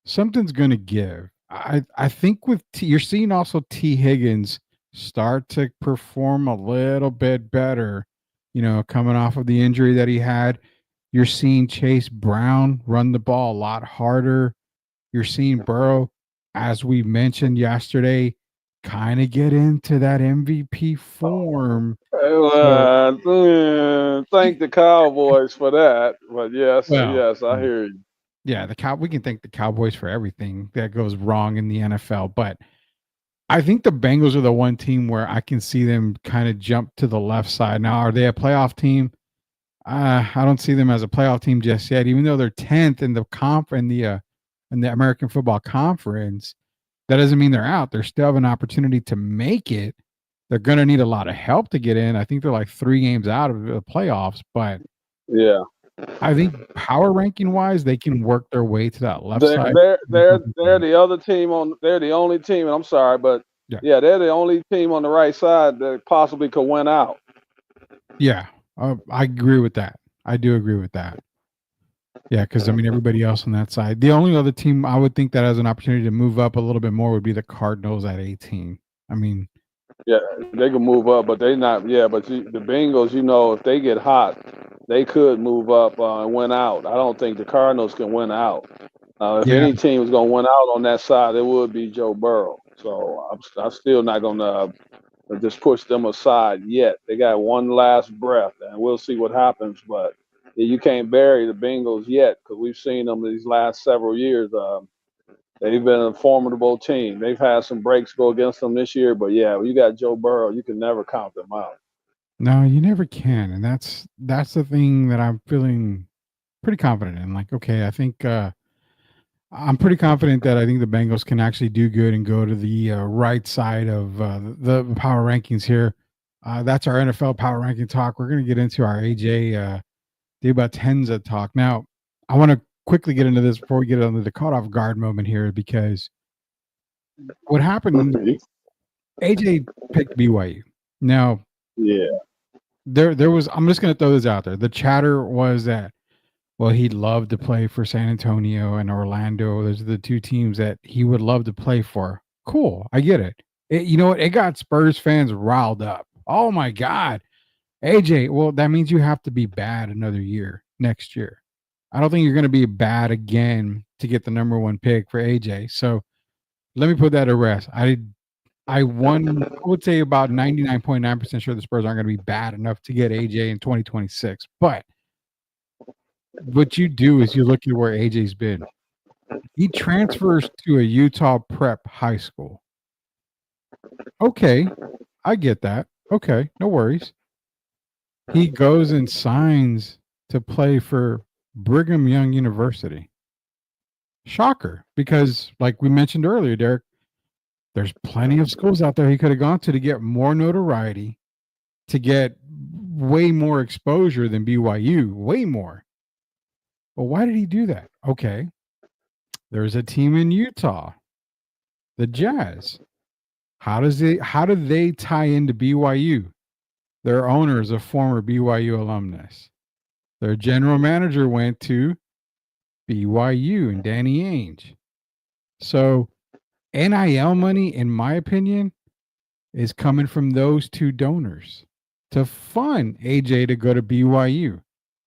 something's going to give. I think with you're seeing also T. Higgins start to perform a little bit better, coming off of the injury that he had. You're seeing Chase Brown run the ball a lot harder. You're seeing Burrow, as we mentioned yesterday, kind of get into that MVP form. Thank the Cowboys for that. But yes, I hear you. Yeah, we can thank the Cowboys for everything that goes wrong in the NFL, but I think the Bengals are the one team where I can see them kind of jump to the left side. Now, are they a playoff team? I don't see them as a playoff team just yet, even though they're 10th in the American Football Conference. That doesn't mean they're out. They still have an opportunity to make it. They're going to need a lot of help to get in. I think they're like 3 games out of the playoffs, but yeah, I think power ranking wise, they can work their way to that left side. They're the other team they're the only team, and I'm sorry, but they're the only team on the right side that possibly could win out. Yeah, I agree with that. I do agree with that. Yeah, because everybody else on that side. The only other team I would think that has an opportunity to move up a little bit more would be the Cardinals at 18. Yeah, they can move up, but they're not. Yeah, but the Bengals, if they get hot, they could move up and win out. I don't think the Cardinals can win out. If any team is going to win out on that side, it would be Joe Burrow. So I'm still not going to just push them aside yet. They got one last breath, and we'll see what happens. But you can't bury the Bengals yet because we've seen them these last several years. They've been a formidable team. They've had some breaks go against them this year, but when you got Joe Burrow, you can never count them out. No, you never can, and that's the thing that I'm feeling pretty confident in. Like, okay, I think I'm pretty confident that I think the Bengals can actually do good and go to the right side of the power rankings here. That's our NFL power ranking talk. We're going to get into our AJ Dybantsa talk. Now, I want to quickly get into this before we get into the caught off guard moment here, because what happened, AJ picked BYU. Now, Yeah. there was, I'm just going to throw this out there. The chatter was that, well, he'd love to play for San Antonio and Orlando. Those are the two teams that he would love to play for. Cool. I get it. You know what? It got Spurs fans riled up. Oh my God. AJ, well, that means you have to be bad another year next year. I don't think you're going to be bad again to get the number one pick for AJ. So let me put that to rest. I would say about 99.9% sure the Spurs aren't going to be bad enough to get AJ in 2026. But what you do is you look at where AJ's been. He transfers to a Utah prep high school. Okay, I get that. Okay, no worries. He goes and signs to play for Brigham Young University. Shocker, because like we mentioned earlier, Derek, there's plenty of schools out there he could have gone to get more notoriety, to get way more exposure than BYU, way more. Well, why did he do that? Okay, there's a team in Utah, the Jazz. How do they tie into BYU? Their owner is a former BYU alumnus. Their general manager went to BYU and Danny Ainge. So NIL money, in my opinion, is coming from those two donors to fund AJ to go to BYU.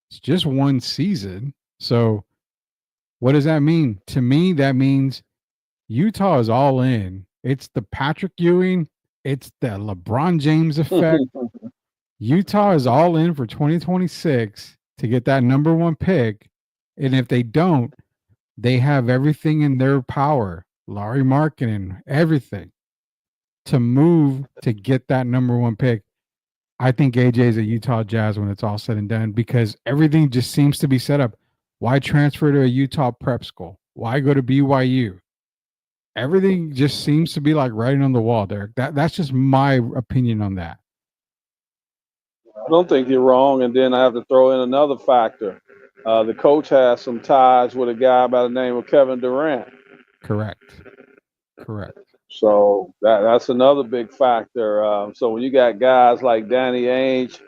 It's just one season. So what does that mean? To me, that means Utah is all in. It's the Patrick Ewing. It's the LeBron James effect. Utah is all in for 2026 to get that number one pick. And if they don't, they have everything in their power, Larry Markkinen, everything, to move to get that number one pick. I think AJ is a Utah Jazz when it's all said and done, because everything just seems to be set up. Why transfer to a Utah prep school? Why go to BYU? Everything just seems to be like writing on the wall, Derek. That's just my opinion on that. I don't think you're wrong. And then I have to throw in another factor. The coach has some ties with a guy by the name of Kevin Durant. Correct. So that's another big factor. So when you got guys like Danny Ainge,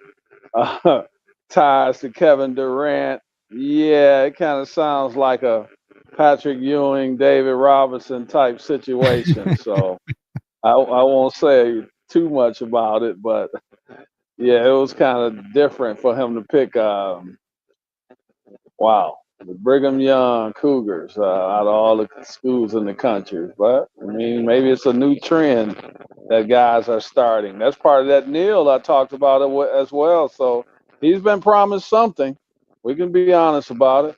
ties to Kevin Durant, yeah, it kind of sounds like a Patrick Ewing, David Robinson type situation. So I won't say too much about it, but yeah, it was kind of different for him to pick. The Brigham Young Cougars out of all the schools in the country. But I mean, maybe it's a new trend that guys are starting. That's part of that Neil I talked about it as well. So he's been promised something. We can be honest about it.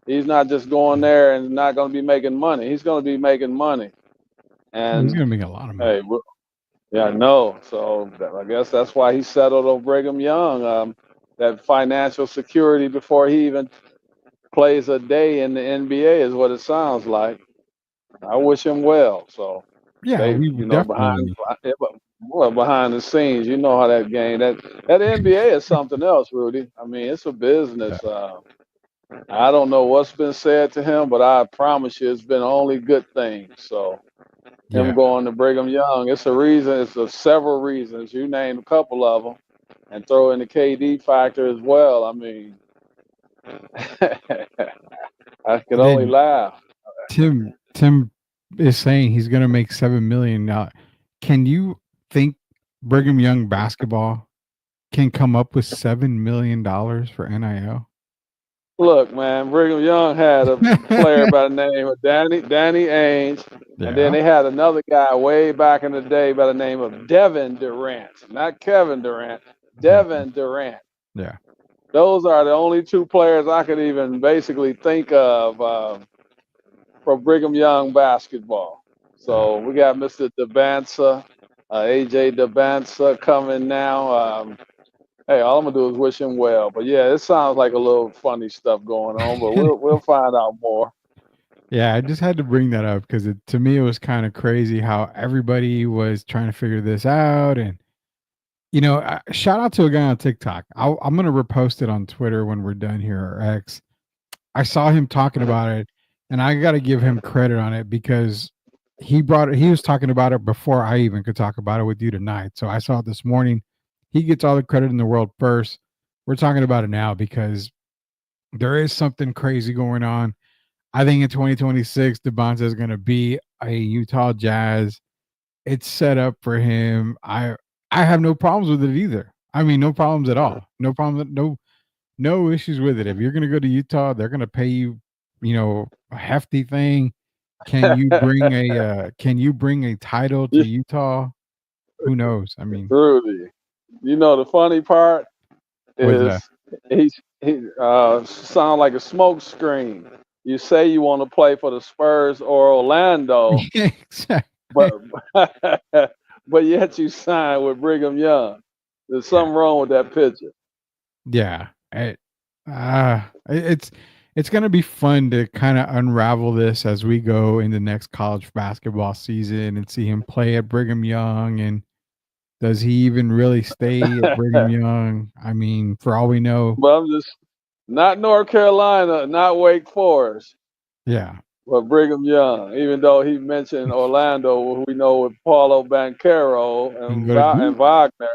He's not just going there and not going to be making money. He's going to be making money. And he's going to make a lot of money. Hey, yeah, I know. So I guess that's why he settled on Brigham Young. That financial security before he even plays a day in the NBA is what it sounds like. I wish him well. So yeah, we definitely behind the scenes, you know how that game that NBA is something else, Rudy. I mean, it's a business. I don't know what's been said to him, but I promise you, it's been only good things. So him going to Brigham Young, it's a reason. It's several reasons. You named a couple of them, and throw in the KD factor as well. I mean, I can only laugh. Tim is saying he's going to make $7 million now. Can you think Brigham Young basketball can come up with $7 million for NIL? Look, man, Brigham Young had a player by the name of Danny Ainge, and then they had another guy way back in the day by the name of Devin Durant, not Kevin Durant, Devin Durant. Yeah. Those are the only two players I could even basically think of for Brigham Young basketball. So we got Mr. Dybantsa, AJ Dybantsa coming now. Hey, all I'm gonna do is wish him well. But yeah, it sounds like a little funny stuff going on, but we'll find out more. Yeah, I just had to bring that up because to me it was kind of crazy how everybody was trying to figure this out, and Shout out to a guy on TikTok. I'm gonna repost it on Twitter when we're done here, or X. I saw him talking about it, and I got to give him credit on it because he brought it. He was talking about it before I even could talk about it with you tonight. So I saw it this morning. He gets all the credit in the world first. We're talking about it now because there is something crazy going on. I think in 2026, Dybantsa is going to be a Utah Jazz. It's set up for him. I have no problems with it either. I mean, no problems at all. No problem. No issues with it. If you're going to go to Utah, they're going to pay you, a hefty thing. Can you bring a title to Utah? Who knows? I mean, Rudy. The funny part what's that? is he sound like a smoke screen. You say you want to play for the Spurs or Orlando, Exactly. but but yet you sign with Brigham Young. There's something wrong with that picture. Yeah. It's going to be fun to kind of unravel this as we go into next college basketball season and see him play at Brigham Young, and does he even really stay at Brigham Young? I mean, for all we know. But I'm just not North Carolina, not Wake Forest, Yeah. but Brigham Young. Even though he mentioned Orlando, we know with Paulo Banchero and Wagner,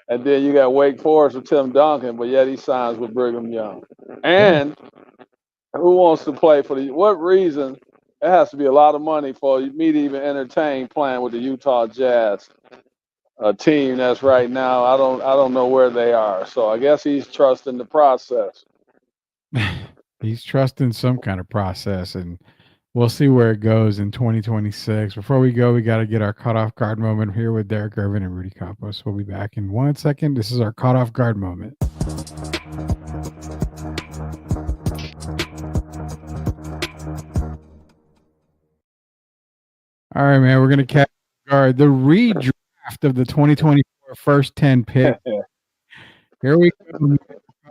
and then you got Wake Forest with Tim Duncan, but yet he signs with Brigham Young. And who wants to play for what reason? It has to be a lot of money for me to even entertain playing with the Utah Jazz, a team that's right now. I don't know where they are. So I guess he's trusting the process. He's trusting some kind of process, and we'll see where it goes in 2026. Before we go, we got to get our caught off guard moment here with Derek Irvin and Rudy Campos. We'll be back in 1 second. This is our caught off guard moment. All right, man. We're going to catch guard the redraft of the 2024 first 10 pick. Here we go.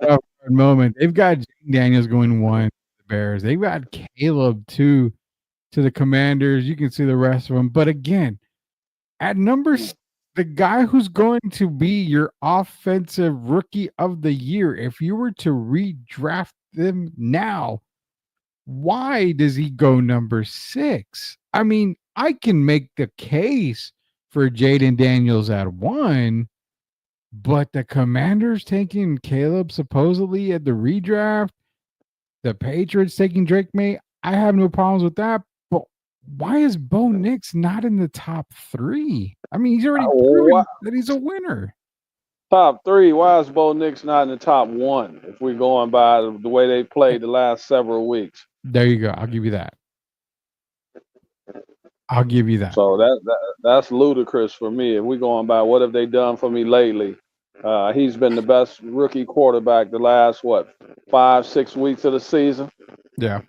Caught off guard moment. They've got Jaden Daniels going 1 to the Bears. They've got Caleb 2 to the Commanders. You can see the rest of them. But again, at number 6, the guy who's going to be your offensive rookie of the year, if you were to redraft them now, why does he go number 6? I mean, I can make the case for Jaden Daniels at 1, but the Commanders taking Caleb supposedly at the redraft, the Patriots taking Drake May, I have no problems with that. But why is Bo Nix not in the top 3? I mean, he's already proven that he's a winner. Top 3. Why is Bo Nix not in the top 1? If we're going by the way they played the last several weeks. There you go. I'll give you that. I'll give you that. So that's ludicrous for me. If we're going by what have they done for me lately, he's been the best rookie quarterback the last 5-6 weeks of the season. Yeah.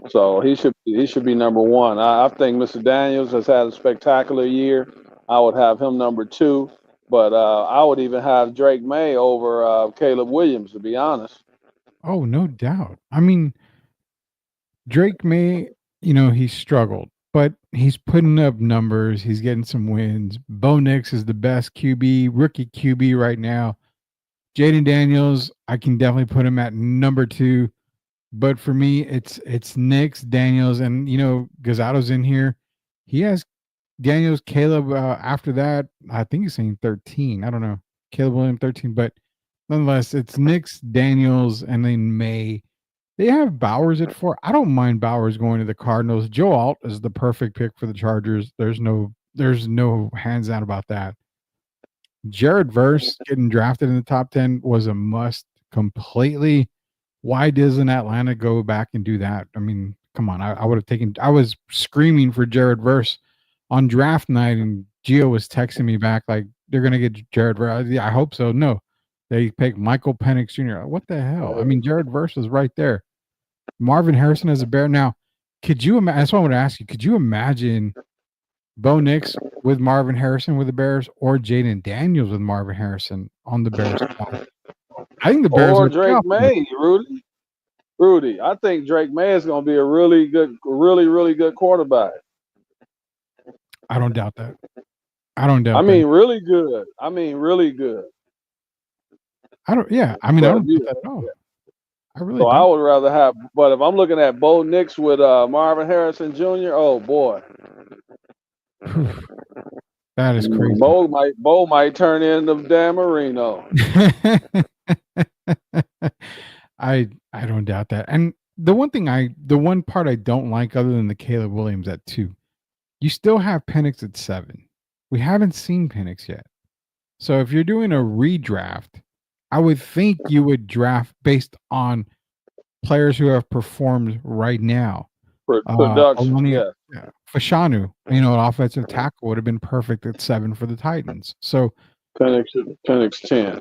So he should be number 1. I think Mr. Daniels has had a spectacular year. I would have him number 2, but I would even have Drake May over Caleb Williams, to be honest. Oh, no doubt. I mean, Drake May, he struggled, but he's putting up numbers. He's getting some wins. Bo Nix is the best rookie QB right now. Jaden Daniels, I can definitely put him at number 2. But for me, it's Nix, Daniels, and Gazzado's in here. He has Daniels, Caleb. After that, I think he's saying 13. I don't know, Caleb Williams 13, but nonetheless, it's Nix, Daniels, and then May. They have Bowers at 4. I don't mind Bowers going to the Cardinals. Joe Alt is the perfect pick for the Chargers. There's no hands down about that. Jared Verse getting drafted in the top 10 was a must completely. Why doesn't Atlanta go back and do that? I mean, come on. I would have taken. I was screaming for Jared Verse on draft night, and Gio was texting me back like they're gonna get Jared Verse. Yeah, I hope so. No, they picked Michael Penix Jr. What the hell? I mean, Jared Verse is right there. Marvin Harrison as a Bear. Now, could you imagine? That's what I want to ask you. Could you imagine Bo Nix with Marvin Harrison with the Bears, or Jaden Daniels with Marvin Harrison on the Bears? I think the Bears or Drake May, Rudy. I think Drake May is going to be a really good quarterback. I don't doubt that. I don't doubt I that. mean, really good. I mean, really good. I don't. Yeah, I mean, I But don't if doubt you, that at all. I really so I don't. would rather have. But if I'm looking at Bo Nix with Marvin Harrison Jr., oh boy, That is crazy. Bo might turn into Dan Marino. I don't doubt that. And the one part I don't like, other than the Caleb Williams at 2, you still have Penix at 7. We haven't seen Penix yet. So if you're doing a redraft, I would think you would draft based on players who have performed right now. Production, yeah. Fashanu, an offensive tackle would have been perfect at 7 for the Titans. So Penix 10.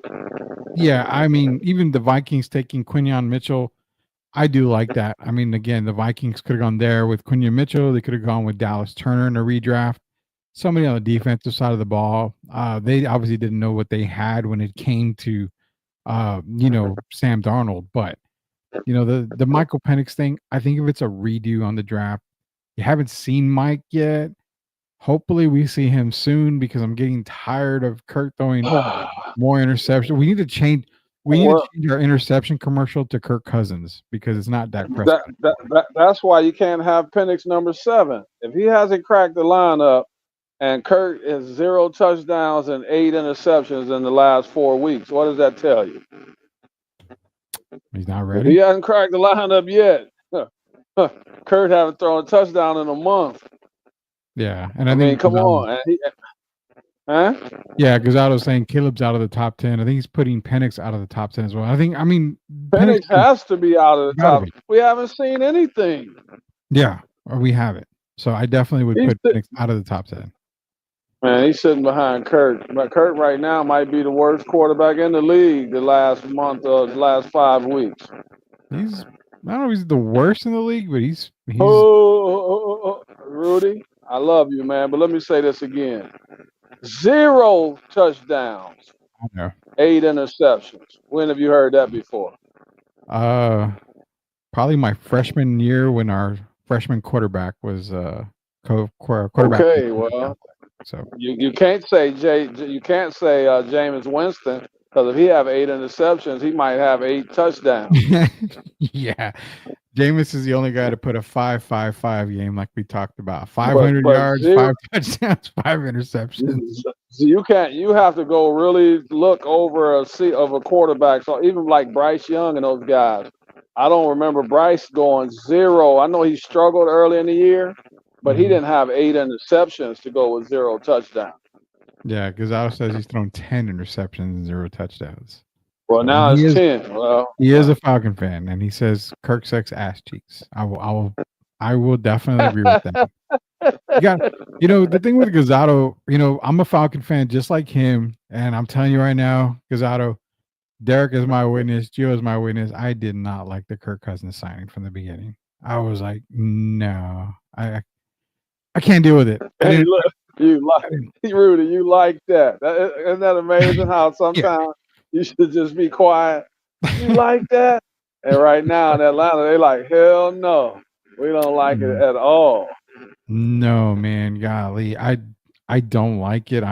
yeah, I mean, even the Vikings taking Quinyon Mitchell, I do like that. I mean, again, the Vikings could have gone there with Quinyon Mitchell. They could have gone with Dallas Turner in a redraft. Somebody on the defensive side of the ball. They obviously didn't know what they had when it came to, Sam Darnold. But the Michael Penix thing, I think if it's a redo on the draft, you haven't seen Mike yet. Hopefully, we see him soon because I'm getting tired of Kurt throwing more interceptions. We need to change. We need to change our interception commercial to Kirk Cousins because it's not Dak Prescott. That's why you can't have Penix number 7. If he hasn't cracked the lineup, and Kurt is 0 touchdowns and 8 interceptions in the last 4 weeks, what does that tell you? He's not If ready. he hasn't cracked the lineup yet. Kurt haven't thrown a touchdown in a month. Yeah, and I mean, come on. Huh? Yeah, Gazzado's saying Caleb's out of the top 10. I think he's putting Penix out of the top 10 as well. Penix has to be out of the top. We haven't seen anything. Yeah, or we haven't. So I definitely would put Penix out of the top 10. Man, he's sitting behind Kurt. But Kurt right now might be the worst quarterback in the league the last month or the last 5 weeks. I don't know if he's the worst in the league, but he's Rudy, I love you, man. But let me say this again. 0 touchdowns. I know. 8 interceptions. When have you heard that before? Probably my freshman year when our freshman quarterback was quarterback. Okay, well, so you can't say Jameis Winston, because if he have 8 interceptions, he might have 8 touchdowns. Yeah, Jameis is the only guy to put a 5-5-5 game like we talked about. 500 yards, 5 touchdowns, 5 interceptions. So you have to go really look over a seat of a quarterback. So even like Bryce Young and those guys, I don't remember Bryce going 0. I know he struggled early in the year, but he didn't have 8 interceptions to go with 0 touchdowns. Yeah, Gazzato says he's thrown 10 interceptions and 0 touchdowns. Well, so now it's 10. Well, he is a Falcon fan, and he says Kirk sucks ass cheeks. I will definitely agree with that. The thing with Gazzato, I'm a Falcon fan just like him, and I'm telling you right now, Gazzato, Derek is my witness, Gio is my witness. I did not like the Kirk Cousins signing from the beginning. I was like, no, I can't deal with it. Hey, look, Rudy, you like that? Isn't that amazing how sometimes you should just be quiet? You like that? And right now in Atlanta, they like, hell no, we don't like it at all. No, man, golly, I don't like it.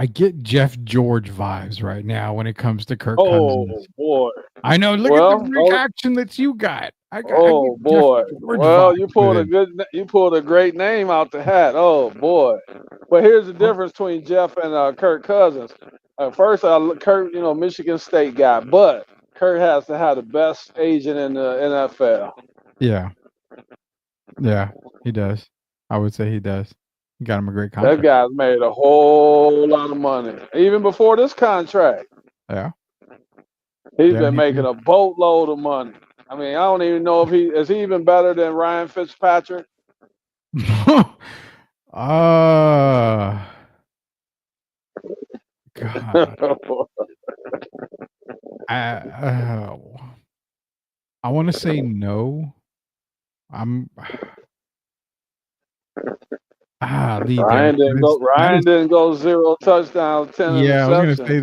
I get Jeff George vibes right now when it comes to Kirk Cousins. Oh boy, I know. Look at the reaction that you got. Boy. Well, you pulled a great name out the hat. Oh boy. But here's the difference between Jeff and Kirk Cousins. First, Kirk, Michigan State guy, but Kirk has to have the best agent in the NFL. Yeah, he does. I would say he does. He got him a great contract. That guy's made a whole lot of money, even before this contract. Yeah. He's been making a boatload of money. I mean, I don't even know if he is even better than Ryan Fitzpatrick. God. I want to say no. Ryan didn't go 0 touchdowns, 10 interceptions. I was gonna say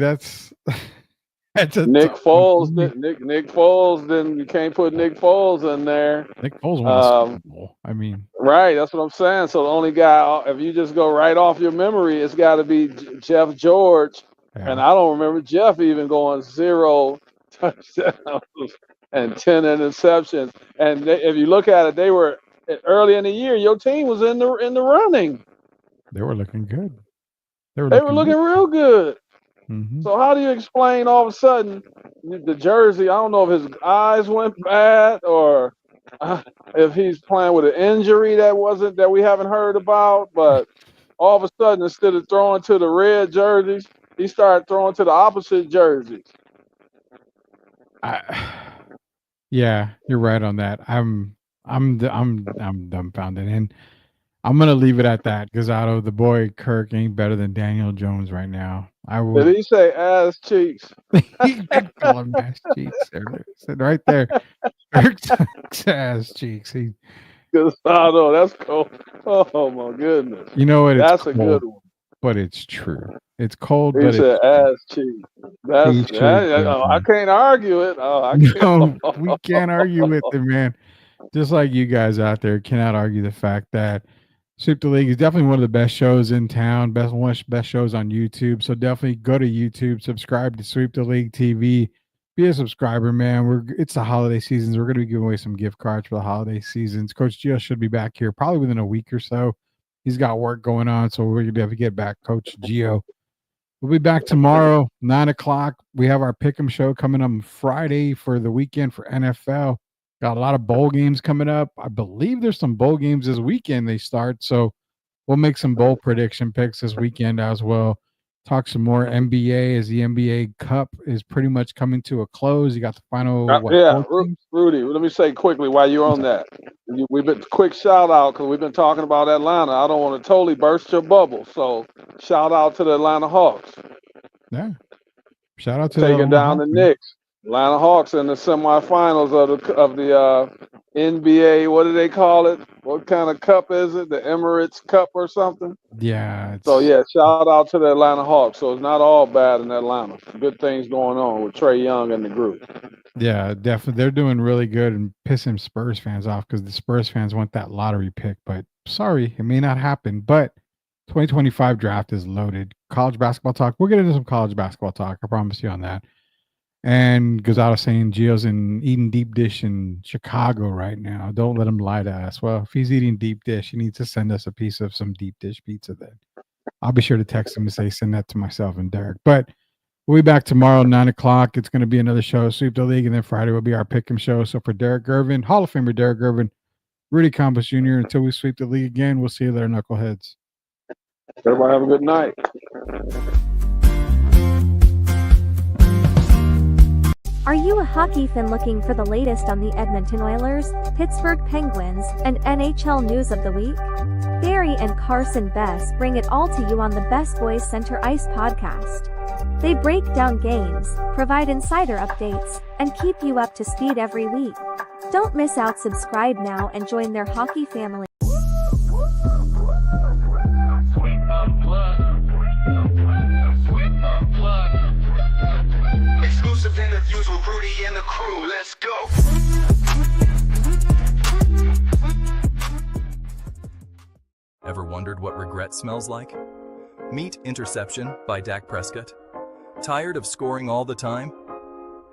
Nick Foles. Nick Foles. Then you can't put Nick Foles in there. Nick Foles won a Super Bowl. I mean, right. That's what I'm saying. So the only guy, if you just go right off your memory, it's got to be Jeff George. yeah. And I don't remember Jeff even going 0 touchdowns and 10 interceptions. And if you look at it, they were early in the year. Your team was in the running. They were looking good. They were looking real good. Mm-hmm. So how do you explain all of a sudden the jersey? I don't know if his eyes went bad or if he's playing with an injury that we haven't heard about. But all of a sudden, instead of throwing to the red jerseys, he started throwing to the opposite jerseys. Yeah, you're right on that. I'm dumbfounded, and I'm gonna leave it at that because the boy Kirk ain't better than Daniel Jones right now. Did he say ass cheeks? He did call him ass cheeks earlier. Said right there, Kirk's ass cheeks. I know that's cool. Oh my goodness! You know what? That's cold, a good one. But it's true. It's cold. He but said ass cheeks. I can't argue it. No, we can't argue with it, man. Just like you guys out there cannot argue the fact that Sweep the League is definitely one of the best shows in town, best shows on YouTube. So definitely go to YouTube, subscribe to Sweep the League TV, be a subscriber, man. It's the holiday seasons. We're going to be giving away some gift cards for the holiday seasons. Coach Gio should be back here probably within a week or so. He's got work going on, so we're going to have to get back Coach Gio. We'll be back tomorrow, 9 o'clock. We have our Pick'em show coming up Friday for the weekend for NFL. Got a lot of bowl games coming up. I believe there's some bowl games this weekend they start, so we'll make some bowl prediction picks this weekend as well. Talk some more NBA as the NBA Cup is pretty much coming to a close. You got the final. Rudy, let me say quickly while you're on that. We've been quick shout out because we've been talking about Atlanta. I don't want to totally burst your bubble, so shout out to the Atlanta Hawks. Yeah, shout out to taking down the Knicks. Atlanta Hawks in the semifinals of the NBA. What do they call it? What kind of cup is it? The Emirates Cup or something? Yeah. So yeah, shout out to the Atlanta Hawks. So it's not all bad in Atlanta. Good things going on with Trae Young and the group. Yeah, definitely. They're doing really good and pissing Spurs fans off because the Spurs fans want that lottery pick. But sorry, it may not happen. But 2025 draft is loaded. College basketball talk. We'll get into some college basketball talk. I promise you on that. And goes out of saying Gio's eating deep dish in Chicago right now. Don't let him lie to us. Well, if he's eating deep dish, he needs to send us a piece of some deep dish pizza then. I'll be sure to text him and say, send that to myself and Derek. But we'll be back tomorrow, 9 o'clock. It's going to be another show, Sweep the League. And then Friday will be our Pick'em show. So for Derek Gervin, Hall of Famer Derek Gervin, Rudy Campos Jr., until we sweep the league again, we'll see you later, knuckleheads. Everybody have a good night. Are you a hockey fan looking for the latest on the Edmonton Oilers, Pittsburgh Penguins, and NHL news of the week? Barry and Carson Best bring it all to you on the Best Boys Center Ice podcast. They break down games, provide insider updates, and keep you up to speed every week. Don't miss out. Subscribe now and join their hockey family. Exclusive interviews with Rudy and the crew. Let's go. Ever wondered what regret smells like? Meet Interception by Dak Prescott. Tired of scoring all the time?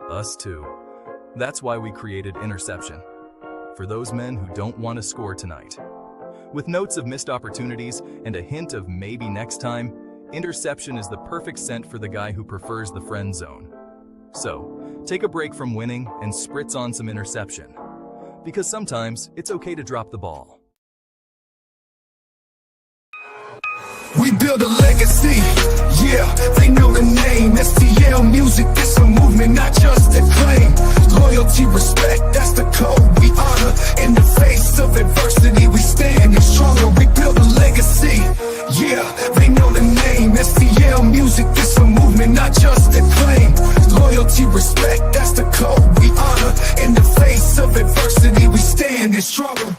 Us too. That's why we created Interception. For those men who don't want to score tonight. With notes of missed opportunities and a hint of maybe next time, Interception is the perfect scent for the guy who prefers the friend zone. So, take a break from winning and spritz on some Interception. Because sometimes it's okay to drop the ball. We build a legacy, yeah, they know the name. STL music, it's a movement, not just a claim. Loyalty, respect, that's the code we honor. In the face of adversity, we stand stronger. We build a legacy, yeah, they know the name. STL music, it's a movement, not just a claim. Loyalty, respect, that's the code we honor. In the face of adversity, we stand stronger.